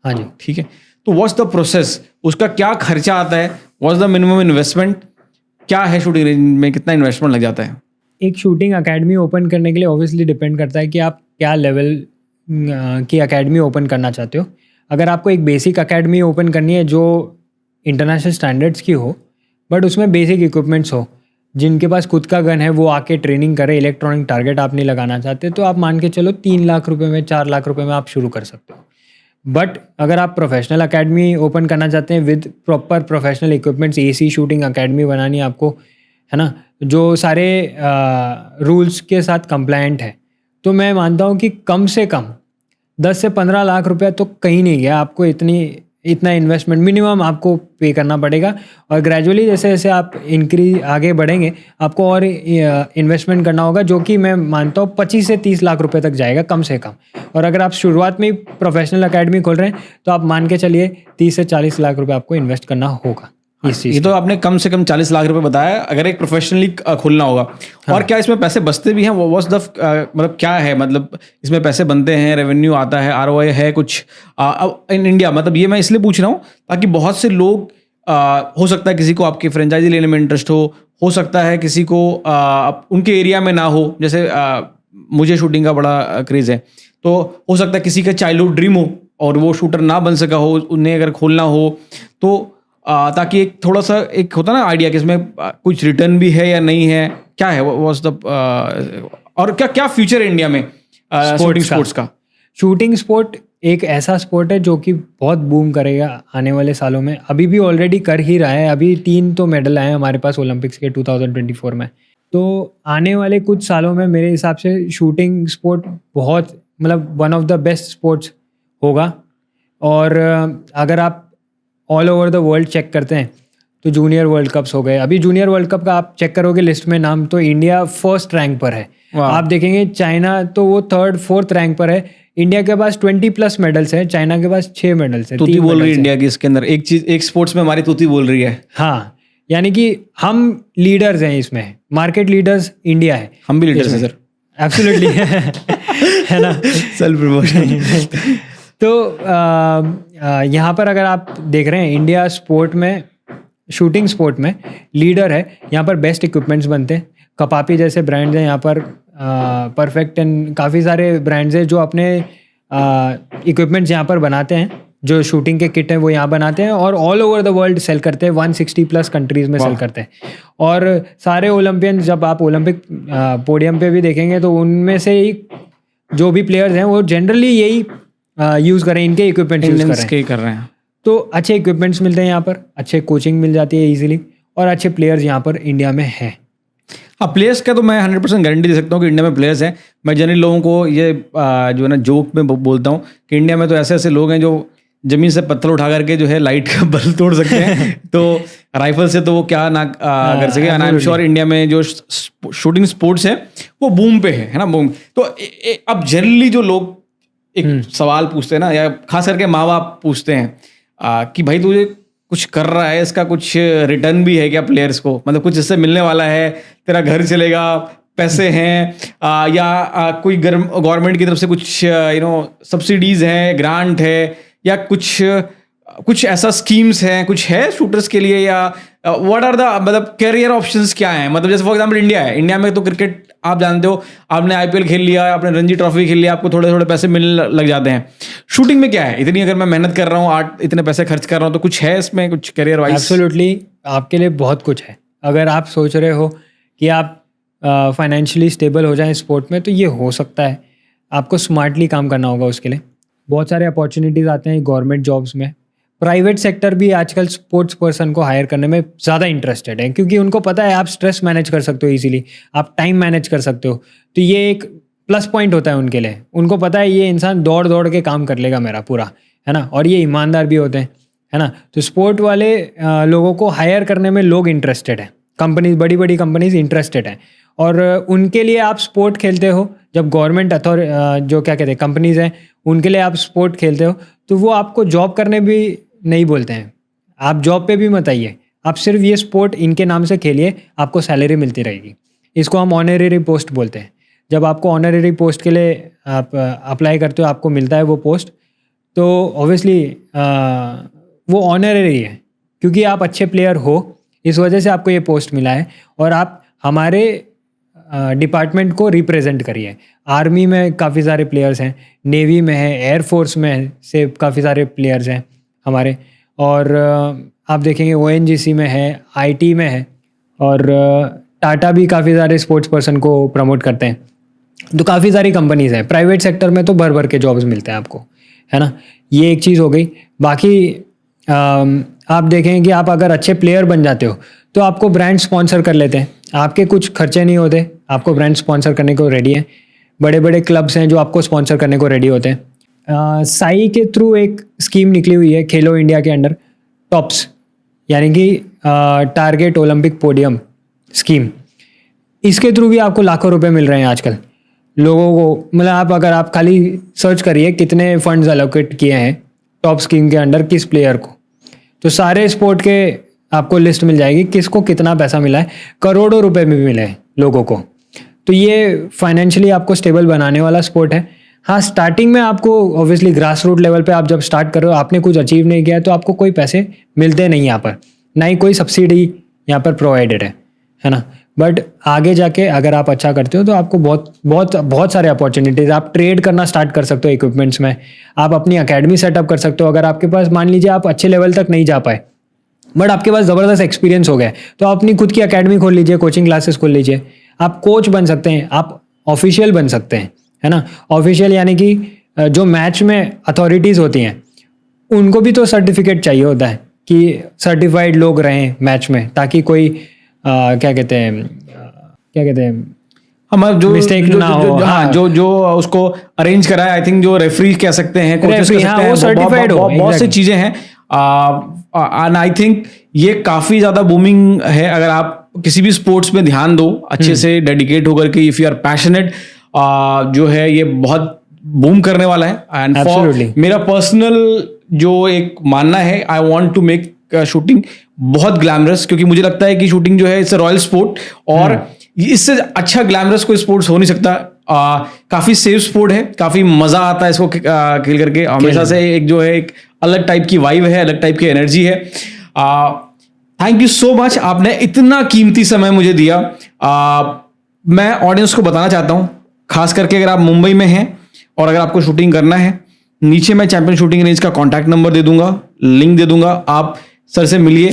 हाँ जी, ठीक है, तो व्हाट्स द प्रोसेस? उसका क्या खर्चा आता है? What's the minimum investment? क्या है शूटिंग रेंज में, कितना इन्वेस्टमेंट लग जाता है? एक शूटिंग अकेडमी ओपन करने के लिए ऑब्वियसली डिपेंड करता है कि आप क्या लेवल की अकेडमी ओपन करना चाहते हो। अगर आपको एक बेसिक अकेडमी ओपन करनी है जो इंटरनेशनल स्टैंडर्ड्स की हो, बट उसमें बेसिक इक्विपमेंट्स हो, जिनके पास खुद का गन है वो आके ट्रेनिंग करे, इलेक्ट्रॉनिक टारगेट आप नहीं लगाना चाहते, तो आप मान के चलो 3 लाख रुपए में, 4 लाख रुपए में आप शुरू कर सकते हो। बट अगर आप प्रोफेशनल अकेडमी ओपन करना चाहते हैं with proper professional equipments, AC shooting academy बनानी है आपको, है ना, जो सारे रूल्स के साथ कंप्लायंट है, तो मैं मानता हूँ कि कम से कम 10 से 15 लाख रुपया तो कहीं नहीं गया। आपको इतनी इतना इन्वेस्टमेंट मिनिमम आपको पे करना पड़ेगा, और ग्रेजुअली जैसे जैसे आप इंक्रीज आगे बढ़ेंगे आपको और इन्वेस्टमेंट करना होगा, जो कि मैं मानता हूँ 25 से 30 लाख रुपए तक जाएगा कम से कम। और अगर आप शुरुआत में ही प्रोफेशनल अकेडमी खोल रहे हैं तो आप मान के चलिए 30 से 40 लाख रुपए आपको इन्वेस्ट करना होगा इस चीज़। ये तो आपने कम से कम 40 लाख रुपए बताया अगर एक प्रोफेशनली खोलना होगा। और क्या इसमें पैसे बचते भी हैं? व्हाट्स द मतलब क्या है, मतलब इसमें पैसे बनते हैं, रेवेन्यू आता है, आरओआई है कुछ इन इंडिया? मतलब ये मैं इसलिए पूछ रहा हूँ ताकि बहुत से लोग हो सकता है किसी को आपकी फ्रेंचाइजी लेने में इंटरेस्ट हो सकता है किसी को उनके एरिया में ना हो, जैसे मुझे शूटिंग का बड़ा क्रेज़ है, तो हो सकता है किसी का चाइल्डहुड ड्रीम हो और वो शूटर ना बन सका हो, उन्हें अगर खोलना हो तो ताकि एक थोड़ा सा एक होता ना आइडिया कि इसमें कुछ रिटर्न भी है या नहीं है, क्या है व्हाट्स द और क्या क्या फ्यूचर है इंडिया में स्पोर्ट्स का? शूटिंग स्पोर्ट एक ऐसा स्पोर्ट है जो कि बहुत बूम करेगा आने वाले सालों में, अभी भी ऑलरेडी कर ही रहा है। अभी 3 तो मेडल आए हैं हमारे पास ओलंपिक्स के 2024 में। तो आने वाले कुछ सालों में मेरे हिसाब से शूटिंग स्पोर्ट बहुत मतलब one of the best sports होगा। और अगर आप all over the world check करते हैं तो जूनियर वर्ल्ड कप्स हो गए, अभी जूनियर वर्ल्ड कप का आप चेक करोगे लिस्ट में नाम तो इंडिया फर्स्ट रैंक पर है। आप देखेंगे चाइना तो वो 3rd 4th रैंक पर है। इंडिया के पास 20+ मेडल्स है, चाइना के पास 6 मेडल्स है। तूती बोल रही है इंडिया की इसके अंदर, एक चीज एक स्पोर्ट्स में हमारी तूती बोल रही है। हाँ, यानी कि हम लीडर्स हैं इसमें, मार्केट लीडर्स इंडिया है। हम भी लीडर्स हैं सर, एब्सोल्युटली है ना, सेल्फ प्रमोशन। तो यहाँ पर अगर आप देख रहे हैं इंडिया स्पोर्ट में, शूटिंग स्पोर्ट में लीडर है। यहाँ पर बेस्ट इक्विपमेंट्स बनते हैं, कपापी जैसे ब्रांड्स हैं यहाँ पर, परफेक्ट एंड काफ़ी सारे ब्रांड्स हैं जो अपने इक्विपमेंट्स यहाँ पर बनाते हैं। जो शूटिंग के किट हैं वो यहाँ बनाते हैं और all over the world sell करते हैं, 160+ कंट्रीज़ में सेल करते हैं। और सारे ओलंपियन जब आप ओलंपिक पोडियम पे भी देखेंगे तो उनमें से ही जो भी प्लेयर्स हैं वो जनरली यही यूज़ करें, इनके इक्विपमेंट्स यूज़ कर रहे हैं। तो अच्छे इक्विपमेंट्स मिलते हैं यहाँ पर, अच्छे कोचिंग मिल जाती है इजीली, और अच्छे प्लेयर्स यहाँ पर इंडिया में हैं। हाँ, प्लेयर्स का तो मैं 100% गारंटी दे सकता हूँ कि इंडिया में प्लेयर्स हैं। मैं जनरली लोगों को ये जो है ना जोक में बोलता हूँ कि इंडिया में तो ऐसे ऐसे लोग हैं जो जमीन से पत्थर उठा करके जो है लाइट का बल्ब तोड़ सकते हैं। तो राइफल से तो वो क्या ना कर सके। आई एम श्योर इंडिया में जो शूटिंग स्पोर्ट्स है वो बूम पे है ना, बूम। तो अब जनरली जो लोग एक सवाल पूछते हैं ना, या खास करके माँ बाप पूछते हैं कि भाई तुझे कुछ कर रहा है, इसका कुछ रिटर्न भी है क्या प्लेयर्स को, मतलब कुछ इससे मिलने वाला है, तेरा घर चलेगा, पैसे हैं, या कोई गवर्नमेंट की तरफ से कुछ सब्सिडीज हैं, ग्रांट है, या कुछ ऐसा स्कीम्स हैं, कुछ है शूटर्स के लिए, या व्हाट आर द मतलब कैरियर ऑप्शंस क्या हैं? मतलब जैसे फॉर एग्जांपल इंडिया है, इंडिया में तो क्रिकेट आप जानते हो, आपने आईपीएल खेल लिया, आपने रणजी ट्रॉफी खेल लिया, आपको थोड़े थोड़े पैसे मिलने लग जाते हैं। शूटिंग में क्या है, इतनी अगर मैं मेहनत कर रहा हूँ, इतने पैसे खर्च कर रहा हूँ, तो कुछ है इसमें कुछ कैरियर वाइज? एब्सोल्युटली, आपके लिए बहुत कुछ है। अगर आप सोच रहे हो कि आप फाइनेंशियली स्टेबल हो जाएं स्पोर्ट में, तो ये हो सकता है। आपको स्मार्टली काम करना होगा उसके लिए। बहुत सारे अपॉर्चुनिटीज़ आते हैं गवर्नमेंट जॉब्स में। प्राइवेट सेक्टर भी आजकल स्पोर्ट्स पर्सन को हायर करने में ज़्यादा इंटरेस्टेड है, क्योंकि उनको पता है आप स्ट्रेस मैनेज कर सकते हो इजीली, आप टाइम मैनेज कर सकते हो। तो ये एक प्लस पॉइंट होता है उनके लिए। उनको पता है ये इंसान दौड़ दौड़ के काम कर लेगा मेरा पूरा, है ना, और ये ईमानदार भी होते हैं, है ना। तो स्पोर्ट वाले लोगों को हायर करने में लोग इंटरेस्टेड हैं, कंपनीज, बड़ी बड़ी कंपनीज इंटरेस्टेड हैं। और उनके लिए आप स्पोर्ट खेलते हो, जब गवर्नमेंट जो क्या कहते हैं कंपनीज हैं, उनके लिए आप स्पोर्ट खेलते हो, तो वो आपको जॉब करने भी नहीं बोलते हैं। आप जॉब पे भी मत आइए, आप सिर्फ ये स्पोर्ट इनके नाम से खेलिए, आपको सैलरी मिलती रहेगी। इसको हम ऑनरेरी पोस्ट बोलते हैं। जब आपको ऑनरेरी पोस्ट के लिए आप अप्लाई करते हो, आपको मिलता है वो पोस्ट, तो ऑब्वियसली वो ऑनरेरी है, क्योंकि आप अच्छे प्लेयर हो, इस वजह से आपको ये पोस्ट मिला है। और आप हमारे डिपार्टमेंट को रिप्रेजेंट करिए। आर्मी में काफ़ी सारे प्लेयर्स हैं, नेवी में है, एयरफोर्स में से काफ़ी सारे प्लेयर्स हैं हमारे, और आप देखेंगे ONGC में है, IT में है, और टाटा भी काफ़ी सारे स्पोर्ट्स पर्सन को प्रमोट करते हैं। तो काफ़ी सारी कंपनीज हैं। प्राइवेट सेक्टर में तो भर भर के जॉब्स मिलते हैं आपको, है ना। ये एक चीज़ हो गई। बाकी आप देखें कि आप अगर अच्छे प्लेयर बन जाते हो तो आपको ब्रांड स्पॉन्सर कर लेते हैं, आपके कुछ खर्चे नहीं होते, आपको ब्रांड स्पॉन्सर करने को रेडी है। बड़े बड़े क्लब्स हैं जो आपको स्पॉन्सर करने को रेडी होते हैं। साई के थ्रू एक स्कीम निकली हुई है खेलो इंडिया के अंडर, टॉप्स यानी कि टारगेट ओलंपिक पोडियम स्कीम। इसके थ्रू भी आपको लाखों रुपए मिल रहे हैं आजकल लोगों को। मतलब अगर आप खाली सर्च करिए कितने फंड्स एलोकेट किए हैं टॉप स्कीम के अंडर किस प्लेयर को, तो सारे स्पोर्ट के आपको लिस्ट मिल जाएगी किसको कितना पैसा मिला है, करोड़ों रुपए में भी मिले हैं लोगों को। तो ये फाइनेंशियली आपको स्टेबल बनाने वाला स्पोर्ट है। हाँ, स्टार्टिंग में आपको ऑब्वियसली ग्रास रूट लेवल पे आप जब स्टार्ट कर रहे हो, आपने कुछ अचीव नहीं किया तो आपको कोई पैसे मिलते नहीं यहाँ पर, ना ही कोई सब्सिडी यहाँ पर प्रोवाइडेड है ना। बट आगे जाके अगर आप अच्छा करते हो तो आपको बहुत बहुत बहुत सारे अपॉर्चुनिटीज़, आप ट्रेड करना स्टार्ट कर सकते हो इक्विपमेंट्स में, आप अपनी अकेडमी सेटअप कर सकते हो। अगर आपके पास मान लीजिए आप अच्छे लेवल तक नहीं जा पाए बट आपके पास ज़बरदस्त एक्सपीरियंस हो गया तो आप अपनी खुद की अकेडमी खोल लीजिए, कोचिंग क्लासेस खोल लीजिए, आप कोच बन सकते हैं, आप ऑफिशियल बन सकते हैं, है ना। ऑफिशियल यानी कि जो मैच में अथॉरिटीज़ होती हैं उनको भी तो सर्टिफिकेट चाहिए होता है कि सर्टिफाइड लोग रहें मैच में, ताकि कोई क्या कहते हैं हमारा जो मिस्टेक ना हो। हाँ, जो उसको अरेंज करा है, आई थिंक जो रेफरी कह सकते हैं, कोचेस कह सकते हैं, वो सर्टिफाइड हो, बहुत सी चीजें हैं। एंड आई थिंक ये काफी ज्यादा बूमिंग है। अगर आप किसी भी स्पोर्ट्स में ध्यान दो अच्छे से डेडिकेट होकर के, इफ यू आर पैशनेट, जो है ये बहुत बूम करने वाला है। एंड मेरा पर्सनल जो एक मानना है, I want to make shooting बहुत ग्लैमरस, क्योंकि मुझे लगता है कि शूटिंग जो है इट्स अ रॉयल स्पोर्ट और इससे अच्छा ग्लैमरस कोई स्पोर्ट्स हो नहीं सकता। काफी सेफ स्पोर्ट है, काफी मजा आता है इसको खेल करके। हमेशा से एक जो है एक अलग टाइप की वाइब है, अलग टाइप की एनर्जी है। थैंक यू सो मच, आपने इतना कीमती समय मुझे दिया। मैं ऑडियंस को बताना चाहता हूं, खास करके अगर आप मुंबई में हैं और अगर आपको शूटिंग करना है, नीचे मैं चैंपियन शूटिंग रेंज का कॉन्टैक्ट नंबर दे दूंगा, लिंक दे दूंगा, आप सर से मिलिए।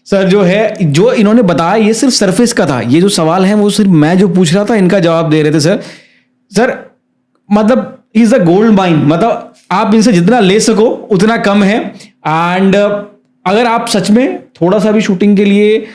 सर जो है, जो इन्होंने बताया ये सिर्फ सरफेस का था, ये जो सवाल है वो सिर्फ मैं जो पूछ रहा था इनका जवाब दे रहे थे सर मतलब इज अ गोल्ड माइन, मतलब आप इनसे जितना ले सको उतना कम है। एंड अगर आप सच में थोड़ा सा भी शूटिंग के लिए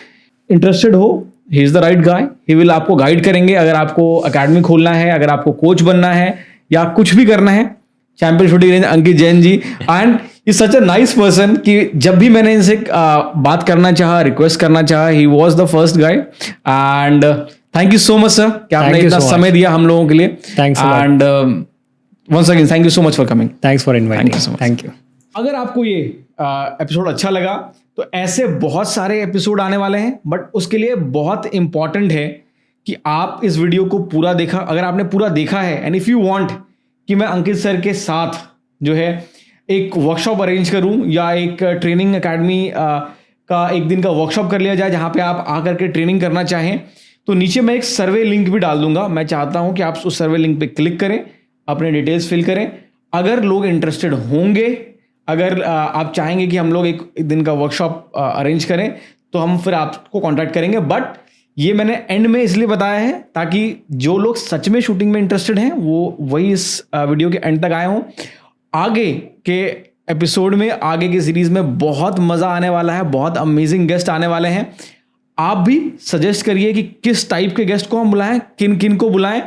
इंटरेस्टेड हो, he is the right guy, he will आपको गाइड करेंगे। अगर आपको अकेडमी खोलना है, अगर आपको कोच बनना है या कुछ भी करना है, champion shooting range Ankit Jain ji. And is such a nice person कि जब भी मैंने इनसे बात करना चाहा, रिक्वेस्ट करना चाहा, he was the first guy. And thank you so much sir कि आपने इतना समय दिया हम लोगों के लिए। Thanks and once again thank you so much for coming. Thanks for inviting. Thank you. अगर आपको ये एपिसोड अच्छा लगा तो ऐसे बहुत सारे एपिसोड आने वाले हैं, बट उसके लिए बहुत इंपॉर्टेंट है कि आप इस वीडियो को पूरा देखा। अगर आपने पूरा देखा है एंड इफ यू वांट कि मैं अंकित सर के साथ जो है एक वर्कशॉप अरेंज करूं या एक ट्रेनिंग एकेडमी का एक दिन का वर्कशॉप कर लिया जाए जहां पे आप आकर के ट्रेनिंग करना चाहें, तो नीचे मैं एक सर्वे लिंक भी डाल दूंगा। मैं चाहता हूं कि आप उस सर्वे लिंक पे क्लिक करें, अपने डिटेल्स फिल करें। अगर लोग इंटरेस्टेड होंगे, अगर आप चाहेंगे कि हम लोग एक दिन का वर्कशॉप अरेंज करें, तो हम फिर आपको कॉन्टैक्ट करेंगे। बट ये मैंने एंड में इसलिए बताया है ताकि जो लोग सच में शूटिंग में इंटरेस्टेड हैं वो वही इस वीडियो के एंड तक आए हों। आगे के एपिसोड में, आगे की सीरीज में बहुत मज़ा आने वाला है, बहुत अमेजिंग गेस्ट आने वाले हैं। आप भी सजेस्ट करिए कि किस टाइप के गेस्ट को हम बुलाएं, किन किन को बुलाएं,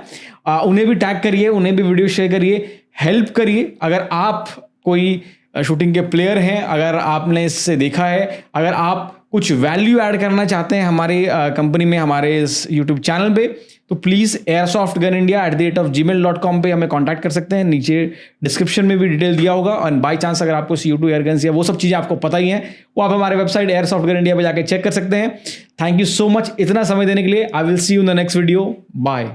उन्हें भी टैग करिए, उन्हें भी वीडियो शेयर करिए, हेल्प करिए। अगर आप कोई शूटिंग के प्लेयर हैं, अगर आपने इससे देखा है, अगर आप कुछ वैल्यू ऐड करना चाहते हैं हमारी कंपनी में, हमारे इस यूट्यूब चैनल पे, तो प्लीज़ airsoftgunindia@gmail.com पे हमें कांटेक्ट कर सकते हैं। नीचे डिस्क्रिप्शन में भी डिटेल दिया होगा। और बाई चांस अगर आपको CO2 एयरगन्स या वो सब चीज़ें आपको पता ही हैं, वो आप हमारे वेबसाइट airsoftgunindia पे जाके चेक कर सकते हैं। थैंक यू सो मच इतना समय देने के लिए। I will see you in the next video. Bye.